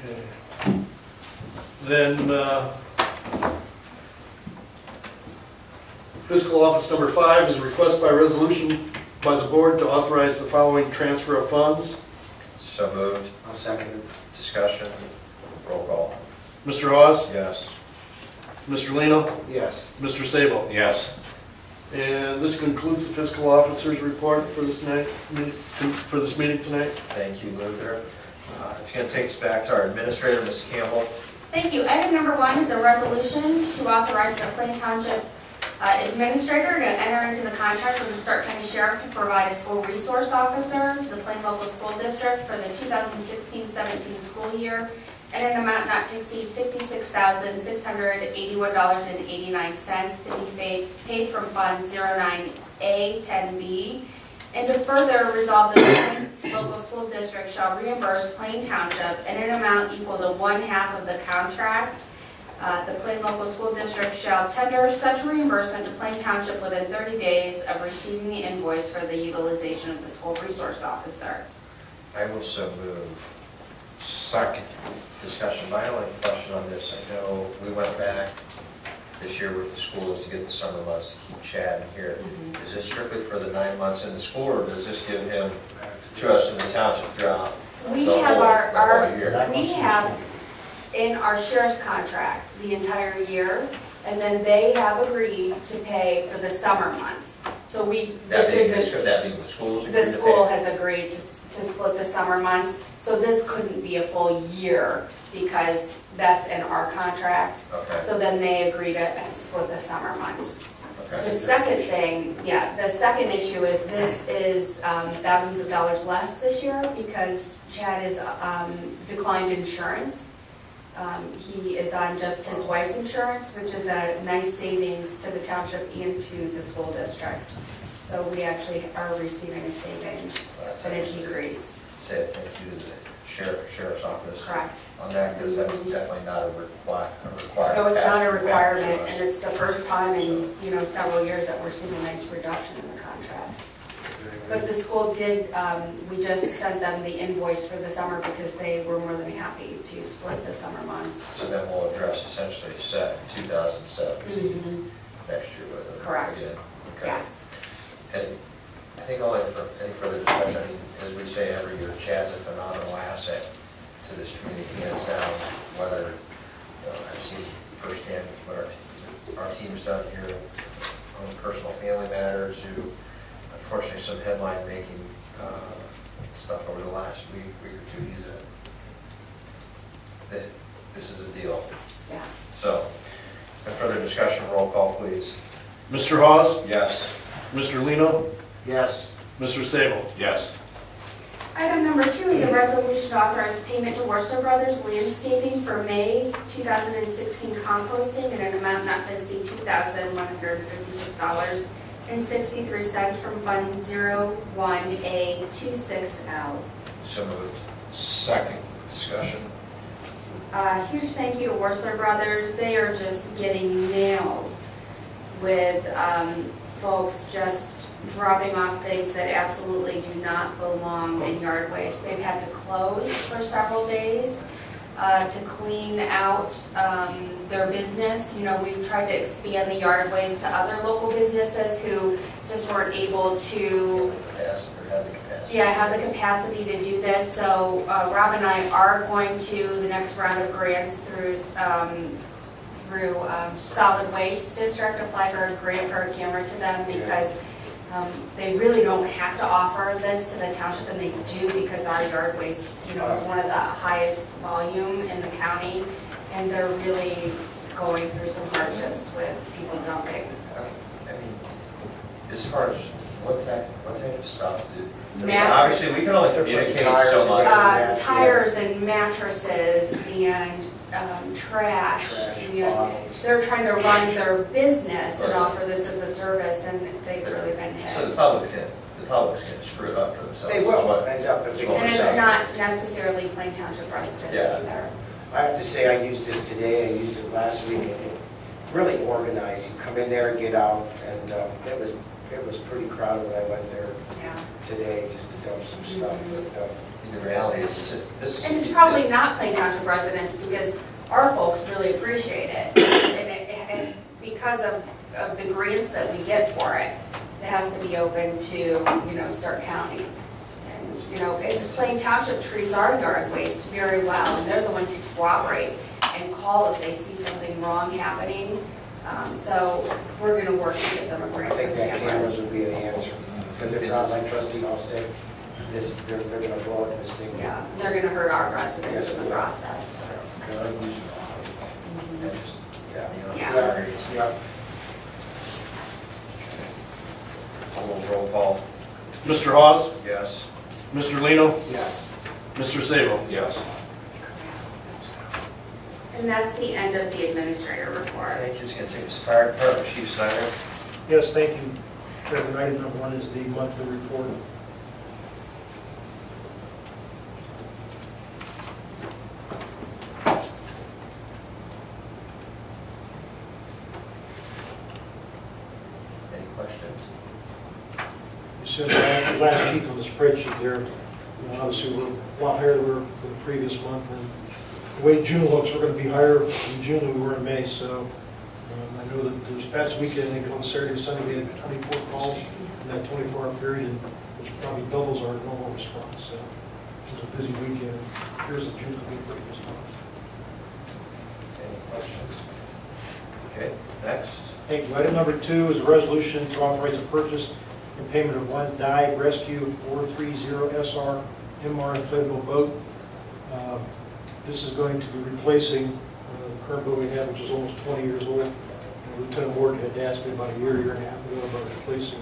S3: okay. Then Fiscal Office number 5 is a request by resolution by the board to authorize the following transfer of funds.
S1: So moved.
S5: I'll second it.
S1: Discussion, roll call.
S3: Mr. Hawes?
S1: Yes.
S3: Mr. Lino?
S5: Yes.
S3: Mr. Sable?
S4: Yes.
S3: And this concludes the fiscal officer's report for this night, for this meeting tonight.
S1: Thank you, Luther. It's going to take us back to our administrator, Ms. Campbell.
S2: Thank you. Item number 1 is a resolution to authorize the Plain Township Administrator to enter into the contract with the Stark County Sheriff to provide a school resource officer to the Plain Local School District for the 2016-17 school year at an amount not to exceed $56,681.89 to be paid from Fund 09A10B, and to further resolve the Plain Local School District shall reimburse Plain Township in an amount equal to 1/2 of the contract. The Plain Local School District shall tender such reimbursement to Plain Township within 30 days of receiving the invoice for the utilization of the school resource officer.
S1: I will so move.
S4: Second.
S1: Discussion, my only question on this, I know we went back this year with the schools to get the summer months to keep Chad in here. Is this strictly for the 9 months in the school, or does this give him to us in the township throughout
S2: We
S1: the
S2: have
S1: whole
S2: our
S1: year?
S2: we have in our sheriff's contract the entire year, and then they have agreed to pay for the summer months. So
S1: That being
S2: this isn't,
S1: that being the schools?
S2: the school has agreed to split the summer months, so this couldn't be a full year because that's in our contract.
S1: Okay,
S2: So then they agree to split the summer months. The
S1: okay.
S2: second thing, the second issue is this is thousands of dollars less this year because Chad is declined insurance. He is on just his wife's insurance, which is a nice savings to the township and to the school district. So we actually are receiving a savings,
S1: That's
S2: but a
S1: actually,
S2: decrease.
S1: say a thank you to the sheriff's office
S2: Correct.
S1: on that, because that's definitely not a requirement.
S2: No, it's not a
S1: pass-through back to
S2: requirement,
S1: us.
S2: and it's the first time in, several years that we're seeing a nice reduction in the contract. But the school did, we just sent them the invoice for the summer because they were more than happy to split the summer months.
S1: So then we'll address essentially 2017 next year with them.
S2: Correct.
S1: Again. Okay.
S2: Yes.
S1: And I think only for any further discussion, I mean, as we say every year, Chad's a phenomenal asset to this community, hands down, whether, I've seen firsthand what our team's done here on personal family matters, who unfortunately some headline-making stuff over the last week or two. This is a deal.
S2: Yeah.
S1: So, no further discussion, roll call, please.
S3: Mr. Hawes?
S1: Yes.
S3: Mr. Lino?
S5: Yes.
S3: Mr. Sable?
S4: Yes.
S2: Item number 2 is a resolution to authorize payment to Worcester Brothers Landscaping for May 2016 composting in an amount not to exceed $2,156.63 from Fund 01A26L.
S1: So moved.
S4: Second.
S1: Discussion.
S2: Huge thank you to Worcester Brothers. They are just getting nailed with folks just dropping off things that absolutely do not belong in yard waste. They've had to close for several days to clean out their business. We've tried to expand the yard waste to other local businesses who just weren't able to
S1: Have the capacity.
S2: have the capacity to do this. So Rob and I are going to the next round of grants through Solid Waste District, apply for a grant for a camera to them because they really don't have to offer this to the township, and they do because our yard waste, is one of the highest volume in the county, and they're really going through some hardships with people dumping.
S1: I mean, as far as what type of stuff?
S2: Mattress.
S1: Obviously, we can only communicate so much.
S2: Tires and mattresses and trash.
S5: bottles.
S2: They're trying to run their business and offer this as a service, and they've really been
S1: So
S2: hit.
S1: the public's gonna screw it up for themselves.
S5: They
S1: is
S5: will
S1: what-
S5: end up if they
S1: that's what
S2: And
S1: we're
S2: it's
S1: saying.
S2: not necessarily Plain Township residents
S1: Yeah.
S2: either.
S5: I have to say, I used this today, I used it last week, and it's really organized. You come in there and get out, and it was pretty crowded when I went there
S2: Yeah.
S5: today just to dump some stuff. But,
S1: The reality is, this.
S2: And it's probably not Plain Township residents because our folks really appreciate it. And because of the grants that we get for it, it has to be open to, Stark County. And, it's Plain Township treats our yard waste very well, and they're the ones who cooperate and call if they see something wrong happening. So we're gonna work to get them a
S5: I
S2: grant for
S5: think that cameras
S2: cameras.
S5: would be the answer, because if not, like Trustee Hall said, they're gonna blow up this thing.
S2: Yeah, they're gonna hurt our residents
S5: Yes,
S2: in the
S5: they are.
S2: process.
S5: They're unusual.
S1: And just,
S5: Yeah.
S2: Yeah.
S5: Yeah.
S1: a little roll call,
S3: Mr. Hawes?
S1: yes.
S3: Mr. Lino?
S5: Yes.
S3: Mr. Sabo?
S4: Yes.
S2: And that's the end of the administrator report.
S1: Thank you, it's gonna take us to fire department, Chief Snyder.
S7: Yes, thank you. Chairman, item number 1 is the monthly report.
S1: Any questions?
S7: You said last week on the spreadsheet there, obviously we're a lot higher than we were for the previous month, and the way June looks, we're going to be higher in June than we were in May, so I know that this past weekend, I think on Saturday, Sunday, we had 24 calls in that 24-hour period, which probably doubles our normal response, so it was a busy weekend. Here's that June will be a pretty busy month.
S1: Any questions? Okay, next.
S7: Thank you. Item number 2 is a resolution to authorize the purchase and payment of one Dive Rescue 430SR MR inflatable boat. This is going to be replacing the current boat we have, which is almost 20 years old. Lieutenant Ward had asked me about a year and a half ago about replacing.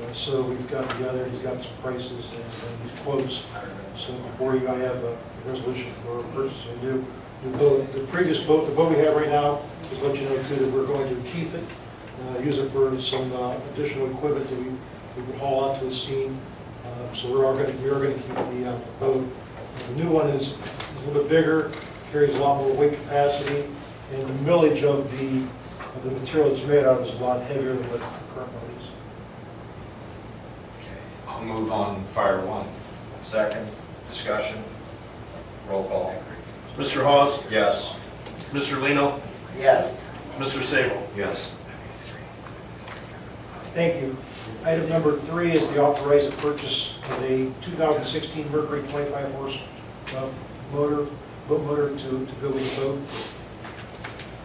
S7: And so we've got together, he's got some prices and these quotes. So before you, I have a resolution for purchasing a new boat. The previous boat, the boat we have right now, just let you know too that we're going to keep it, use it for some additional equipment that we would haul out to the scene. So we are going to keep the boat. The new one is a little bit bigger, carries a lot more weight capacity, and the millage of the material it's made out of is a lot heavier than what the current one is.
S4: I'll move on fire 1.
S1: Second, discussion, roll call.
S3: Mr. Hawes?
S1: Yes.
S3: Mr. Lino?
S5: Yes.
S3: Mr. Sabo?
S4: Yes.
S7: Thank you. Item number 3 is the authorized purchase of a 2016 Mercury 25-horse boat motor to go with the boat.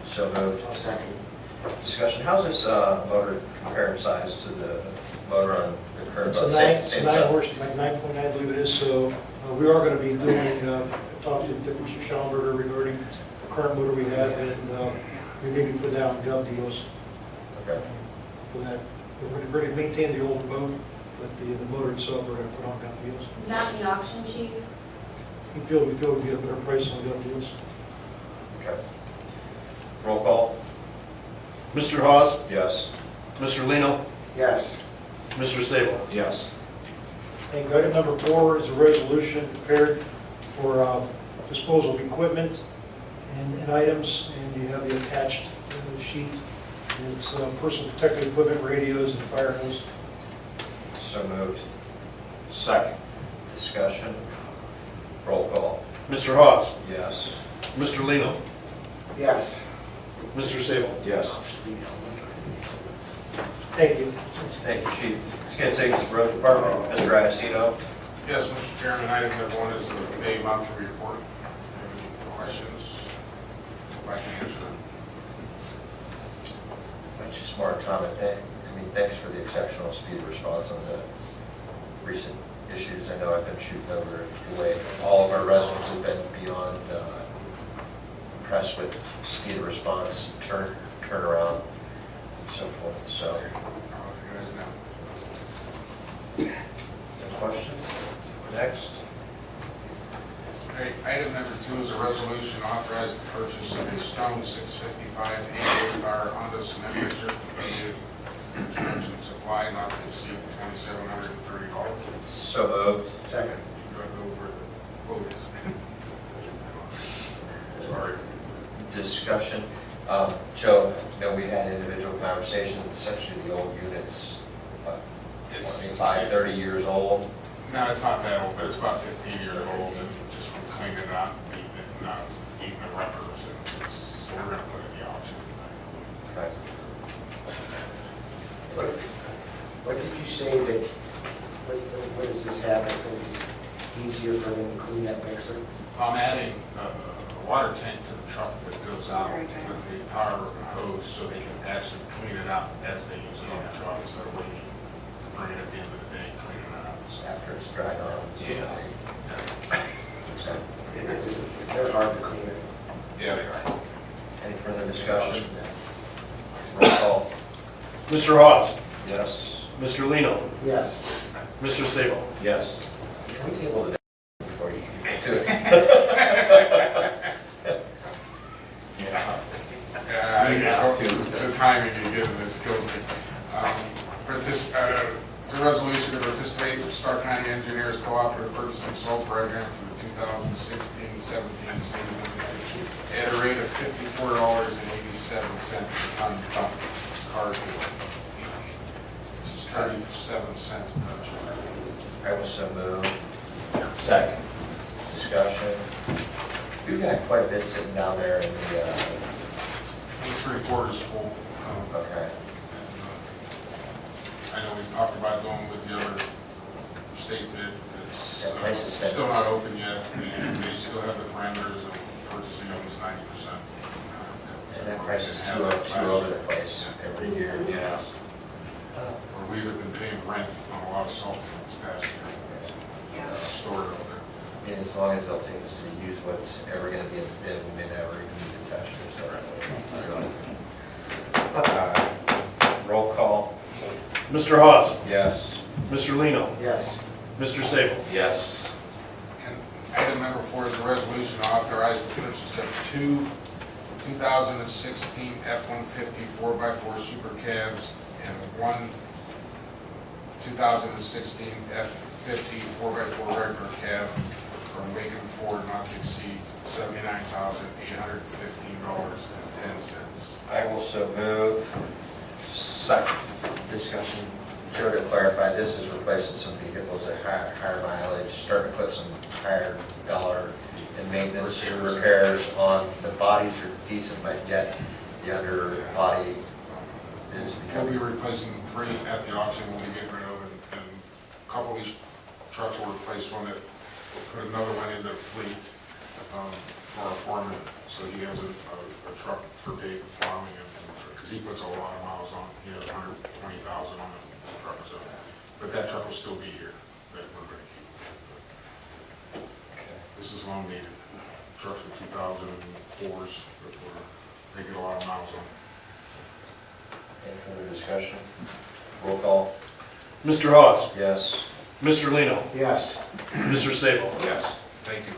S1: So moved.
S5: I'll second.
S1: Discussion, how's this motor compare in size to the motor on the current
S7: It's
S1: boat?
S7: a
S1: Same
S7: 9
S1: size?
S7: horse, like 9.9, I believe it is, so we are going to be doing, talking to Mr. Schallenberger regarding the current motor we have, and we maybe put that on gov deals
S1: Okay.
S7: for that. We're going to maintain the older boat, but the motor itself, we're going to put on gov deals.
S2: Not in the auction, chief?
S7: We feel we get a better price on gov deals.
S1: Okay. Roll call.
S3: Mr. Hawes?
S1: Yes.
S3: Mr. Lino?
S5: Yes.
S3: Mr. Sabo?
S4: Yes.
S7: And item number 4 is a resolution prepared for disposal of equipment and items, and you have the attached sheet. And it's personal protective equipment, radios, and fire hose.
S1: So moved.
S4: Second.
S1: Discussion, roll call.
S3: Mr. Hawes?
S1: Yes.
S3: Mr. Lino?
S5: Yes.
S3: Mr. Sabo?
S4: Yes.
S7: Thank you.
S1: Thank you, Chief. It's going to take us to Road Department, Mr. Iacino.
S6: Yes, Mr. Chairman, item number one is the May monthly report. Any questions? I can answer them.
S1: That's just more a comment. Thanks for the exceptional speed response on the recent issues. I know I've been shooting over your way. All of our residents have been beyond impressed with speed of response, turnaround, and so forth. So,
S6: I'll let you guys know.
S1: any questions? Next.
S6: All right, item number two is a resolution authorizing the purchase of a Stone 655 8-horsepower Honda cement mixer from Bayou Construction Supply, not to exceed $2,730.
S1: So moved.
S5: Second.
S6: Do I know where the quote is? Sorry.
S1: Discussion. Joe, we had individual conversations. Essentially, the old units, what, 25, 30 years old.
S6: No, it's not that old, but it's about 15 years old, and just from cleaning it out, beating it, now it's eating the rubbers, and so we're gonna put it in the auction.
S1: Okay.
S5: What did you say that, what does this have? It's going to be easier for them to clean that mixer?
S6: I'm adding a water tank to the truck that goes out with the power hose, so they can actually clean it out as they use it on the truck, instead of waiting, bring it at the end of the day, and clean it out. So,
S1: After it's dried on.
S6: Yeah.
S5: They're hard to clean it.
S6: Yeah, they are.
S1: Any further discussion? Roll call.
S3: Mr. Hawes?
S1: Yes.
S3: Mr. Lino?
S5: Yes.
S3: Mr. Sable?
S1: Yes. Can we table the before you get to it?
S6: The timing you give in this kills me. It's a resolution to participate in the Stark County Engineers Cooperative Purchase and Sale Program for the 2016-17 season at a rate of $54.87 a ton dump cargo, which is 37 cents per ton.
S1: I will so move. Second. Discussion. We've got quite a bit sitting down there in the,
S6: The 3/4 full.
S1: okay.
S6: I know we've talked about going with the other state bid. It's
S1: Yeah, price is
S6: still not open yet. They still have the parameters of purchasing almost 90%.
S1: And that price is too over the place every year.
S6: Yeah. Or we've been paying rent on a lot of salt from this past year. Stored up there.
S1: I mean, as long as they'll take us to use what's ever going to be in the bid, we may never even need to touch it. So, roll call.
S3: Mr. Hawes?
S1: Yes.
S3: Mr. Lino?
S5: Yes.
S3: Mr. Sable?
S1: Yes.
S6: And item number 4 is a resolution to authorize the purchase of 2 2016 F-150 4x4 Super Cabs and 1 2016 F-50 4x4 regular cab from Macon Ford, not to exceed $79,815.10.
S1: I will so move. Second. Discussion. Joe, to clarify, this is replacing some vehicles at higher mileage, starting to put some higher dollar in maintenance repairs on. The bodies are decent, but yet the underbody is
S6: We'll be
S1: becoming.
S6: replacing 3 at the auction we'll be getting rid of, and a couple of these trucks will replace one that, we'll put another one in the fleet for our foreman, so he has a truck for big plowing, because he puts a lot of miles on, he has 120,000 on the truck, so, but that truck will still be here, that we're going to keep. This is long needed. Trucks are 2004s, but they get a lot of miles on.
S1: Any further discussion? Roll call.
S3: Mr. Hawes?
S1: Yes.
S3: Mr. Lino?
S5: Yes.
S3: Mr. Sable?
S6: Yes. Thank you.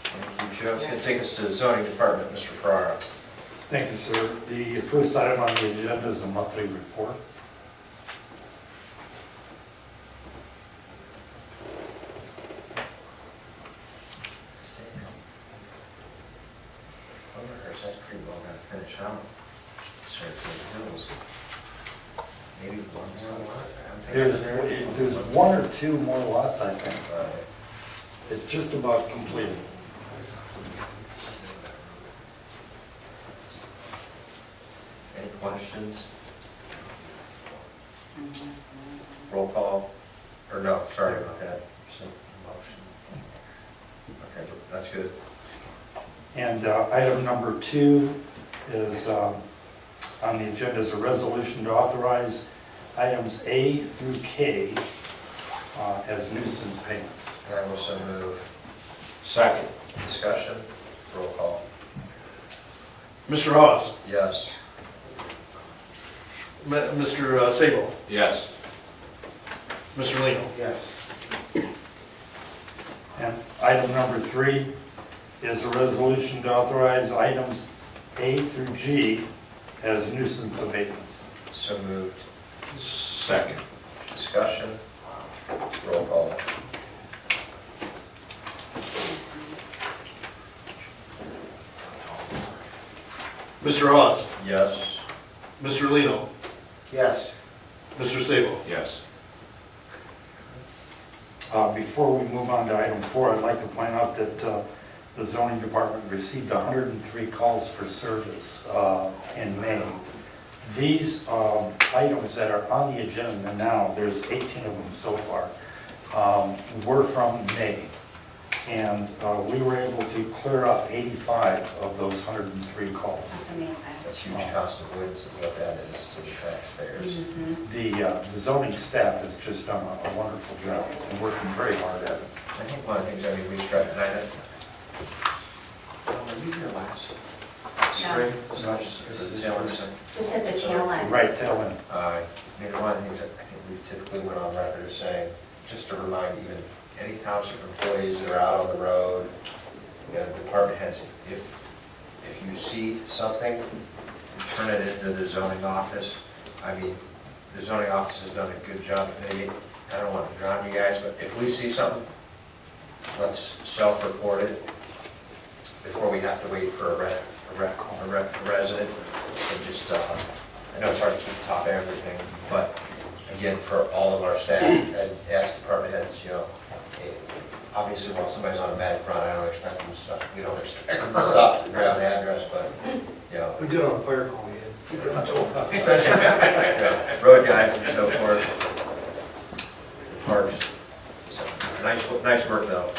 S1: Thank you, Joe. It's going to take us to the zoning department, Mr. Ferrara.
S11: Thank you, sir. The first item on the agenda is a monthly report.
S1: That's pretty well got to finish out. Start paying bills. Maybe one more lot. I'm thinking
S11: There's one or two more lots, I think.
S1: Right.
S11: It's just about completed.
S1: Any questions? roll call, or no, sorry about that. So, motion. Okay, that's good.
S11: And item number 2 is on the agenda is a resolution to authorize items A through K as nuisance payments.
S1: I will so move.
S4: Second.
S1: Discussion, roll call.
S3: Mr. Hawes?
S1: Yes.
S3: Mr. Sabo?
S4: Yes.
S3: Mr. Lino?
S5: Yes.
S11: And item number 3 is a resolution to authorize items A through G as nuisance abatements.
S1: So moved.
S4: Second.
S1: Discussion, roll call.
S3: Mr. Hawes?
S1: Yes.
S3: Mr. Lino?
S5: Yes.
S3: Mr. Sabo?
S4: Yes.
S11: Before we move on to item 4, I'd like to point out that the zoning department received 103 calls for service in May. These items that are on the agenda now, there's 18 of them so far, were from May. And we were able to clear up 85 of those 103 calls.
S2: That's amazing.
S1: That's huge cost avoidance of what that is to the taxpayers.
S11: The zoning staff has just done a wonderful job and working very hard at it.
S1: I think one of the things, I mean, we struck, and I know, were you here last spring?
S2: Just at the tail end.
S11: Right, tail end.
S1: I mean, one of the things that I think we've typically went on record as saying, just to remind even any township employees that are out on the road, you know, department heads, if you see something, turn it into the zoning office. I mean, the zoning office has done a good job of mitigating. I don't want to drown you guys, but if we see something, let's self-report it before we have to wait for a resident. And just, I know it's hard to keep top of everything, but again, for all of our staff and as department heads, you know, obviously while somebody's on a medic run, I don't expect them to stop. We don't expect them to stop to grab an address, but, you know.
S7: We did on a fire call, we
S1: Especially, you know, road guys and so forth. Parks. So, nice work though.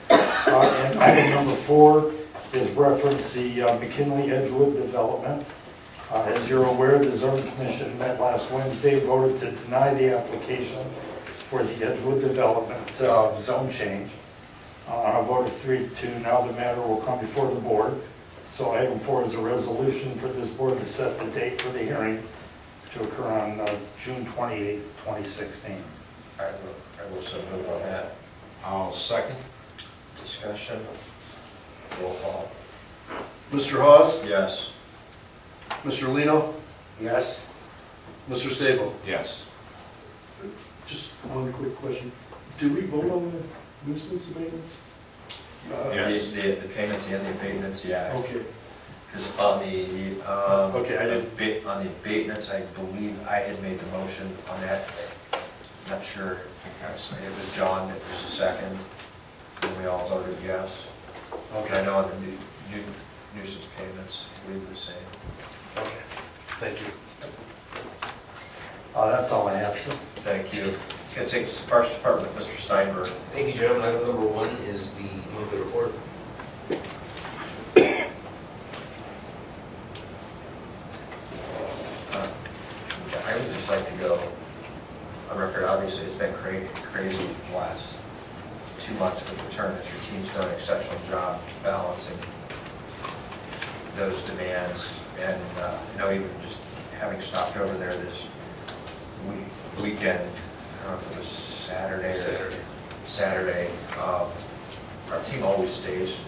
S11: And item number 4 is reference the McKinley Edgewood development. As you're aware, the zoning commission met last Wednesday, voted to deny the application for the Edgewood development zone change. On a vote of 3-2, now the matter will come before the board. So item 4 is a resolution for this board to set the date for the hearing to occur on June 28th, 2016.
S1: I will so move on that.
S4: I'll second.
S1: Discussion. Roll call.
S3: Mr. Hawes?
S1: Yes.
S3: Mr. Lino?
S5: Yes.
S3: Mr. Sabo?
S4: Yes.
S3: Just one quick question. Did we vote on the nuisance abatements?
S4: Yes.
S1: The payments and the abatements, yeah.
S3: Okay.
S1: Because on the,
S3: Okay, I didn't.
S1: on the abatements, I believe I had made the motion on that. Not sure, it was John that was the second, and we all voted yes. Okay, I know on the nuisance payments, I believe the same.
S3: Okay, thank you.
S11: That's all I have, sir.
S1: Thank you. It's going to take us to Parks Department, Mr. Steinberg.
S9: Thank you, gentlemen. Item number 1 is the monthly report.
S1: I would just like to go on record, obviously it's been crazy the last 2 months with the tournaments. Your team's done an exceptional job balancing those demands. And you know, even just having stopped over there this weekend, I don't know if it was Saturday or Saturday, our team always stays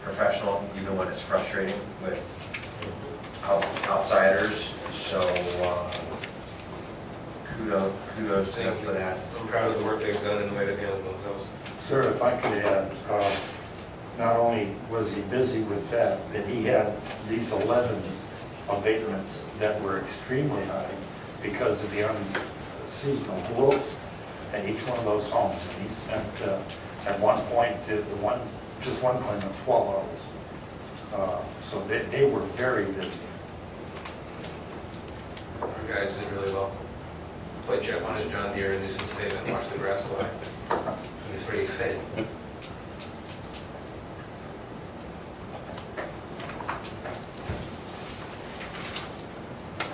S1: professional, even when it's frustrating with outsiders. So kudos to them for that.
S9: I'm proud of the work they've done and the way they've handled themselves.
S11: Sir, if I could add, not only was he busy with that, but he had these 11 abatements that were extremely high because of the unseasonal growth at each one of those homes. And he spent, at one point, just one point, 12 hours. So they were very busy.
S9: Our guys did really well. Played Jeff on his John Deere nuisance pavement and watch the grass fly. He's pretty excited.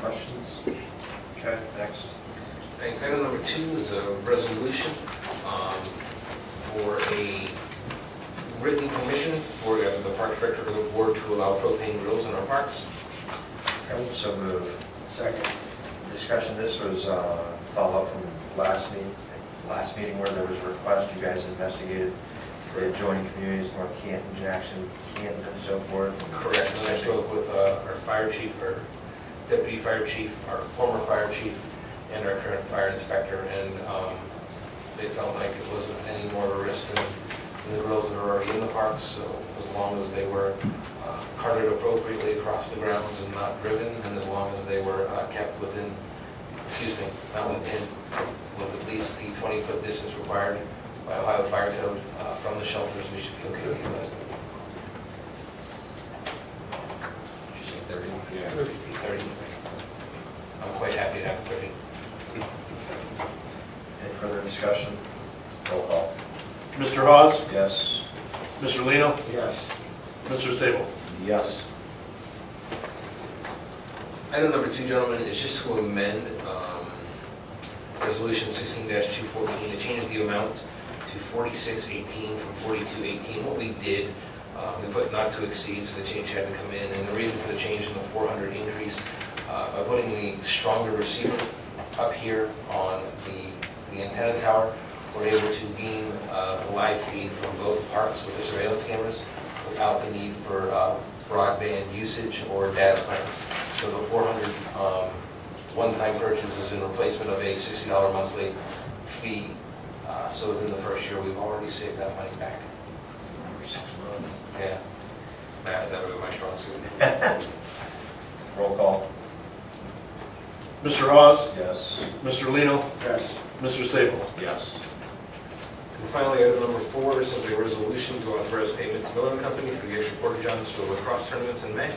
S1: Questions? Okay, next.
S9: Thanks. Item number 2 is a resolution for a written permission for the park director or the board to allow propane grills in our parks.
S1: I would so move.
S5: Second.
S1: Discussion, this was follow-up from last meeting where there was a request, you guys investigated the adjoining communities, North Canton, Jackson, Canton, and so forth.
S9: Correct. And I spoke with our fire chief, our deputy fire chief, our former fire chief, and our current fire inspector, and they felt like it wasn't any more of a risk than the grills that are already in the parks, so as long as they were carted appropriately across the grounds and not driven, and as long as they were kept within, not within, with at least the 20-foot distance required by Ohio Fire Code from the shelters, we should be okay with those.
S1: Did you say 30?
S9: Yeah. 30. I'm quite happy to have 30.
S1: Any further discussion? Roll call.
S3: Mr. Hawes?
S1: Yes.
S3: Mr. Lino?
S5: Yes.
S3: Mr. Sable?
S1: Yes.
S9: Item number 2, gentlemen, is just to amend Resolution 16-214 to change the amount to $46.18 from $42.18. What we did, we put not to exceed, so the change had to come in. And the reason for the change in the 400 increase, by putting the stronger receiver up here on the antenna tower, we're able to beam the live feed from both parks with the surveillance cameras without the need for broadband usage or data plans. So the 400 one-time purchase is in replacement of a $60 monthly fee. So within the first year, we've already saved that money back.
S1: For 6 months.
S9: Yeah. Math's never been my strong suit.
S1: Roll call.
S3: Mr. Hawes?
S1: Yes.
S3: Mr. Lino?
S5: Yes.
S3: Mr. Sable?
S4: Yes.
S9: And finally, item number 4 is simply a resolution to authorize payment to Miller & Company for the extra porta johns for lacrosse tournaments in May.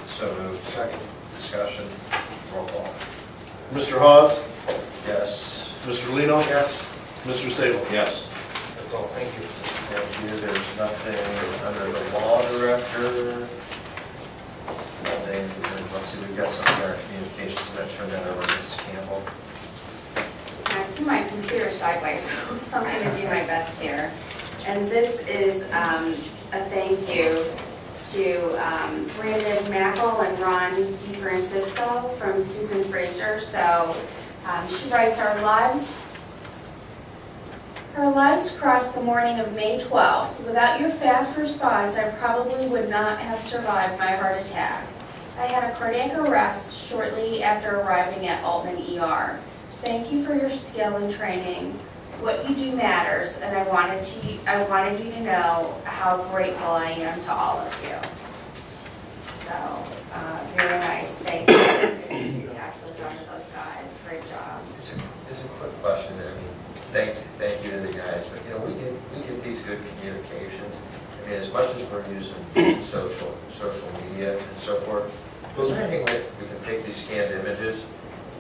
S1: So moved.
S5: Second.
S1: Discussion. Roll call.
S3: Mr. Hawes?
S1: Yes.
S3: Mr. Lino?
S5: Yes.
S3: Mr. Sable?
S4: Yes.
S9: That's all. Thank you.
S1: Thank you. There's nothing under the law director. Nothing, let's see, we've got some of our communications. I'm going to turn that over to Ms. Campbell.
S2: It's in my computer sideways, so I'm going to do my best here. And this is a thank you to Brandon Mackel and Ron DeFrancisco from Susan Frazier. So she writes, our lives crossed the morning of May 12th. Without your fast response, I probably would not have survived my heart attack. I had a cardiac arrest shortly after arriving at Altman ER. Thank you for your skill and training. What you do matters, and I wanted you to know how grateful I am to all of you. So, very nice. Thank you. If you pass those on to those guys. Great job.
S1: It's a quick question. I mean, thank you to the guys, but you know, we get these good communications. I mean, as much as we're using social media and so forth, is there anything we can take these scanned images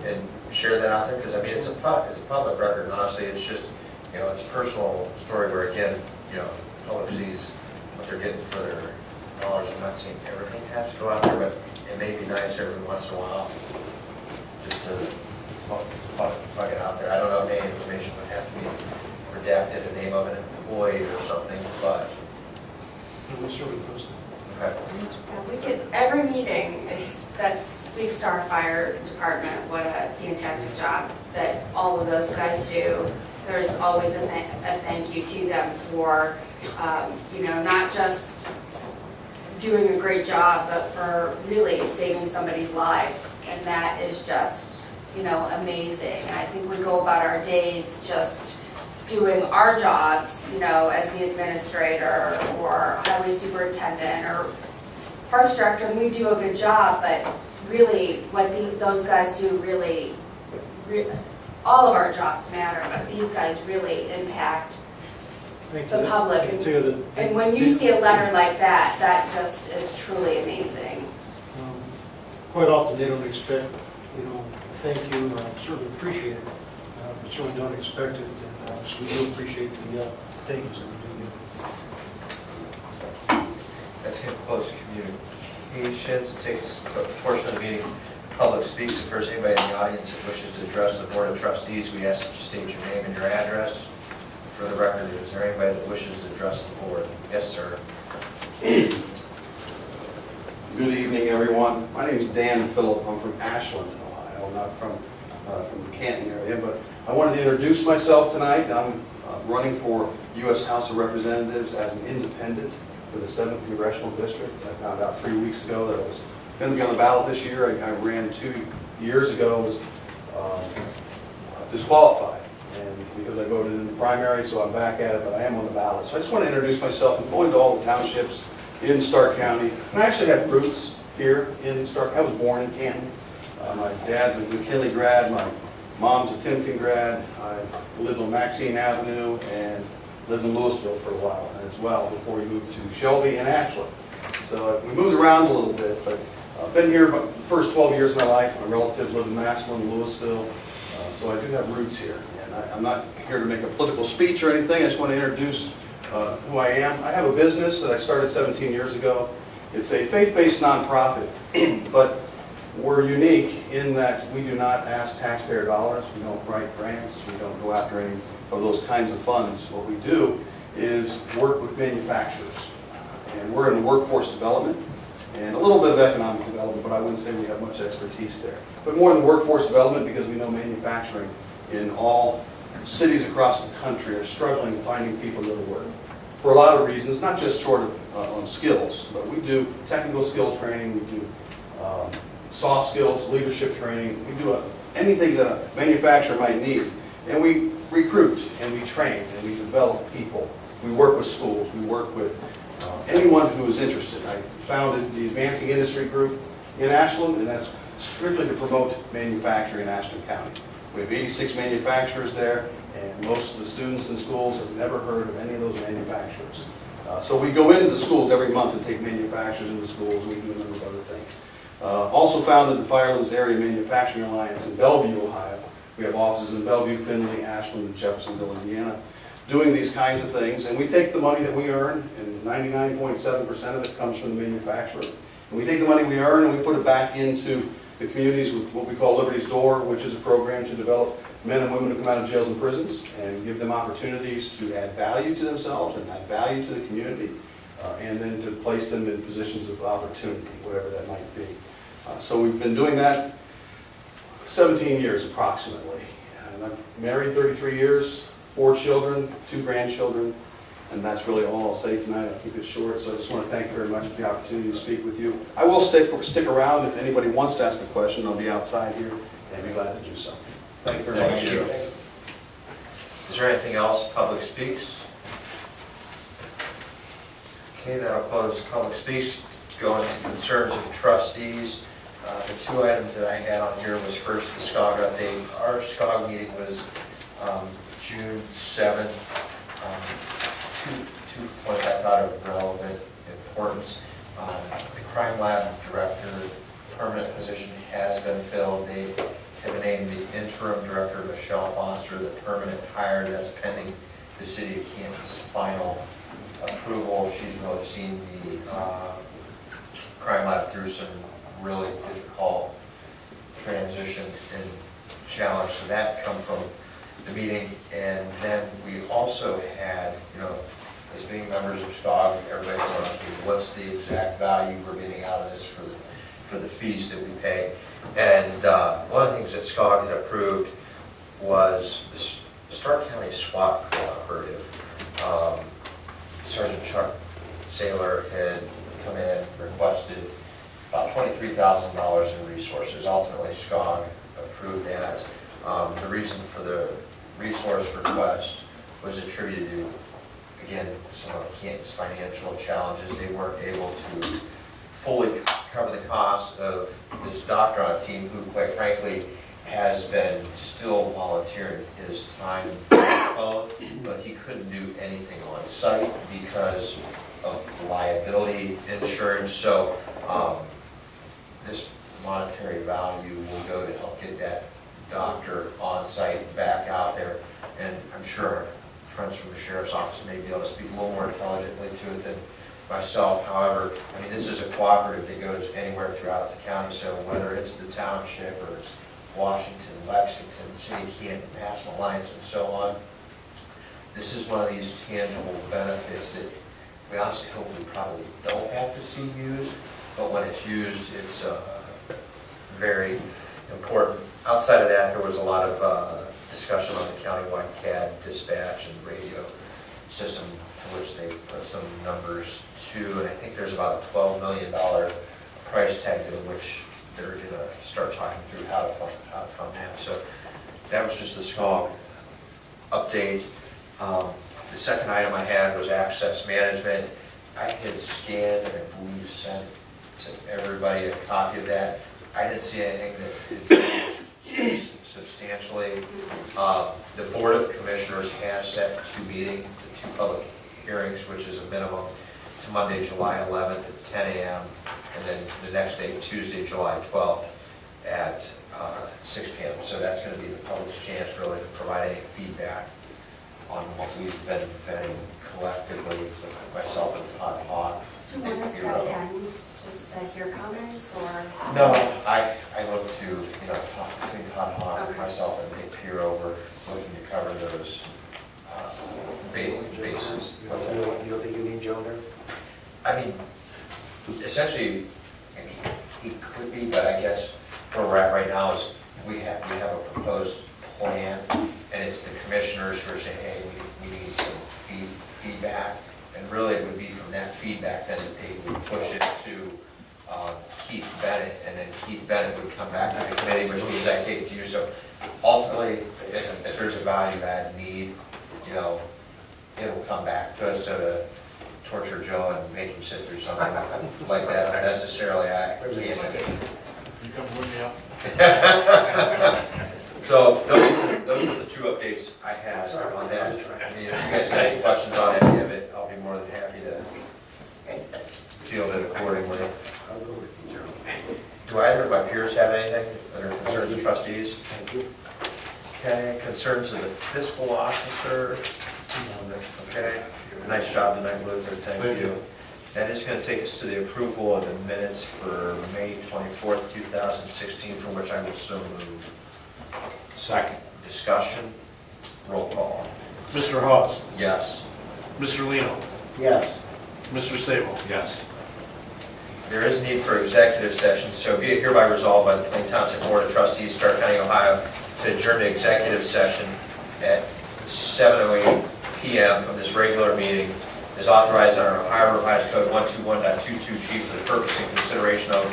S1: and share that out there? Because I mean, it's a public record, and honestly, it's just, you know, it's a personal story where, again, you know, the public sees what they're getting for their dollars. I'm not saying everything has to go out there, but it may be nice every once in a while just to plug it out there. I don't know if any information would have to be redacted, the name of an employee or something, but. Okay.
S2: Yeah, we could, every meeting, that speaks to our fire department, what a fantastic job that all of those guys do. There's always a thank you to them for, you know, not just doing a great job, but for really saving somebody's life. And that is just, you know, amazing. And I think we go about our days just doing our jobs, you know, as the administrator or highway superintendent or parks director, and we do a good job, but really what those guys do really, all of our jobs matter, but these guys really impact the public. And when you see a letter like that, that just is truly amazing.
S7: Quite often they don't expect, you know, thank you, certainly appreciate it, but certainly don't expect it, and so we do appreciate the thanks that we do get.
S1: That's going to close communications and takes a portion of the meeting. Public speaks. If there's anybody in the audience that wishes to address the Board of Trustees, we ask that you state your name and your address. For the record, is there anybody that wishes to address the board? Yes, sir.
S12: Good evening, everyone. My name is Dan Phillip. I'm from Ashland, Ohio, not from the Canton area, but I wanted to introduce myself tonight. I'm running for U.S. House of Representatives as an independent for the 7th Congressional District. I found out 3 weeks ago that I was going to be on the ballot this year. I ran 2 years ago, was disqualified, and because I voted in the primary, so I'm back at it, but I am on the ballot. So I just want to introduce myself. I'm going to all the townships in Stark County, and I actually have roots here in Stark. I was born in Canton. My dad's a McKinley grad, my mom's a Timken grad. I lived on Maxine Avenue and lived in Louisville for a while as well before we moved to Shelby and Ashland. So we moved around a little bit, but I've been here about the first 12 years of my life. My relatives live in Maxwell and Louisville, so I do have roots here. And I'm not here to make a political speech or anything. I just want to introduce who I am. I have a business that I started 17 years ago. It's a faith-based nonprofit, but we're unique in that we do not ask taxpayer dollars. We don't write grants. We don't go after any of those kinds of funds. What we do is work with manufacturers. And we're in workforce development and a little bit of economic development, but I wouldn't say we have much expertise there. But more in the workforce development because we know manufacturing in all cities across the country are struggling finding people to work. For a lot of reasons, not just short of on skills, but we do technical skill training, we do soft skills, leadership training, we do anything that a manufacturer might need. And we recruit and we train and we develop people. We work with schools, we work with anyone who is interested. I founded the Advancing Industry Group in Ashland, and that's strictly to promote manufacturing in Ashland County. We have 86 manufacturers there, and most of the students in schools have never heard of any of those manufacturers. So we go into the schools every month and take manufacturers into schools. We do a number of other things. Also founded the Firelands Area Manufacturing Alliance in Bellevue, Ohio. We have offices in Bellevue, Findlay, Ashland, and Jeffersonville, Indiana, doing these kinds of things. And we take the money that we earn, and 99.7% of it comes from the manufacturer. And we take the money we earn and we put it back into the communities with what we call Liberty's Door, which is a program to develop men and women who come out of jails and prisons and give them opportunities to add value to themselves and add value to the community, and then to place them in positions of opportunity, whatever that might be. So we've been doing that 17 years approximately. And I'm married 33 years, 4 children, 2 grandchildren, and that's really all I'll say tonight. I'll keep it short, so I just want to thank you very much for the opportunity to speak with you. I will stick around if anybody wants to ask a question. I'll be outside here and be glad to do so. Thank you very much.
S1: Thank you. Is there anything else? Public speaks? Okay, that'll close public speaks. Go into concerns of trustees. The 2 items that I had on here was first the SCOG update. Our SCOG meeting was June 7th. 2 points I thought of relevant importance. The crime lab director permanent position has been filled. They have named the interim director, Michelle Foster, the permanent hire. That's pending the city of Canton's final approval. She's really seen the crime lab through some really difficult transition and challenge. So that come from the meeting. And then we also had, as being members of SCOG, everybody's going, okay, what's the exact value we're getting out of this for the fees that we pay? And one of the things that SCOG had approved was the Stark County SWAT Cooperative. Sergeant Chuck Saylor had come in and requested about $23,000 in resources. Ultimately, SCOG approved that. The reason for the resource request was attributed to, again, some of Canton's financial challenges. They weren't able to fully cover the cost of this doctor on a team who, quite frankly, has been still volunteering his time on the phone, but he couldn't do anything on site because of liability insurance. So this monetary value will go to help get that doctor on site and back out there. And I'm sure friends from the sheriff's office may be able to speak a little more intelligently to it than myself. However, I mean, this is a cooperative that goes anywhere throughout the county, so whether it's the township or it's Washington, Lexington, City, Canton, National Alliance, and so on, this is one of these tangible benefits that we honestly hope we probably don't have to see used, but when it's used, it's very important. Outside of that, there was a lot of discussion on the countywide CAD dispatch and radio system, to which they put some numbers to, and I think there's about a $12 million price tag to which they're gonna start talking through how to fund that. So that was just a small update. The second item I had was access management. I had scanned and I believe sent to everybody a copy of that. I didn't see anything that changed substantially. The Board of Commissioners has set two meetings, the two public hearings, which is a minimum, to Monday, July 11th at 10 a.m. and then the next day, Tuesday, July 12th at 6 p.m. So that's going to be the public's chance really to provide any feedback on what we've been vetting collectively with myself and Todd Hawk.
S2: Do you want us to attend, just to hear comments, or?
S1: No, I look to, talk between Todd Hawk, myself, and Nick Peer over, looking to cover those bases. What's that?
S5: You don't think you need Joe there?
S1: I mean, essentially, he could be, but I guess where we're at right now is we have a proposed plan, and it's the commissioners who are saying, hey, we need some feedback, and really it would be from that feedback then that they would push it to Keith Bennett, and then Keith Bennett would come back to the committee, which means I take it to you. So ultimately, if there's a value add need, it'll come back to us. So to torture Joe and make him sit through something like that unnecessarily, I can't.
S3: You come with me up.
S1: So those are the two updates I have on that. I mean, if you guys got any questions on any of it, I'll be more than happy to field it accordingly.
S5: I'll go with you, Joe.
S1: Do either of my peers have anything that are concerns of trustees?
S5: Thank you.
S1: Okay, concerns of the fiscal officer? Okay, nice job tonight, Luther, thank you. That is going to take us to the approval of the minutes for May 24th, 2016, for which I will so move.
S4: Second.
S1: Discussion, roll call.
S3: Mr. Hawes,
S1: Yes.
S3: Mr. Lino,
S5: Yes.
S3: Mr. Sable.
S4: Yes.
S1: There is a need for executive session, so be it hereby resolved by the Plain Township Board of Trustees, Stark County, Ohio, to adjourn to executive session at 7:08 p.m. from this regular meeting, is authorized under Ohio Revised Code 121.22G for the purpose and consideration of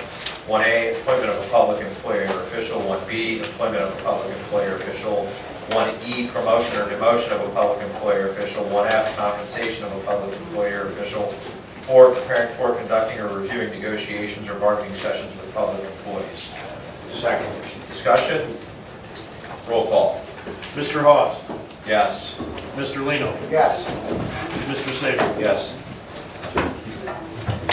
S1: 1A, appointment of a public employee or official, 1B, employment of a public employee or official, 1E, promotion or demotion of a public employee or official, 1F, compensation of a public employee or official, 4, preparing for, conducting, or reviewing negotiations or bargaining sessions with public employees. Second. Discussion? Roll call.
S3: Mr. Hawes,
S1: Yes.
S3: Mr. Lino,
S5: Yes.
S3: Mr. Sable.
S1: Yes.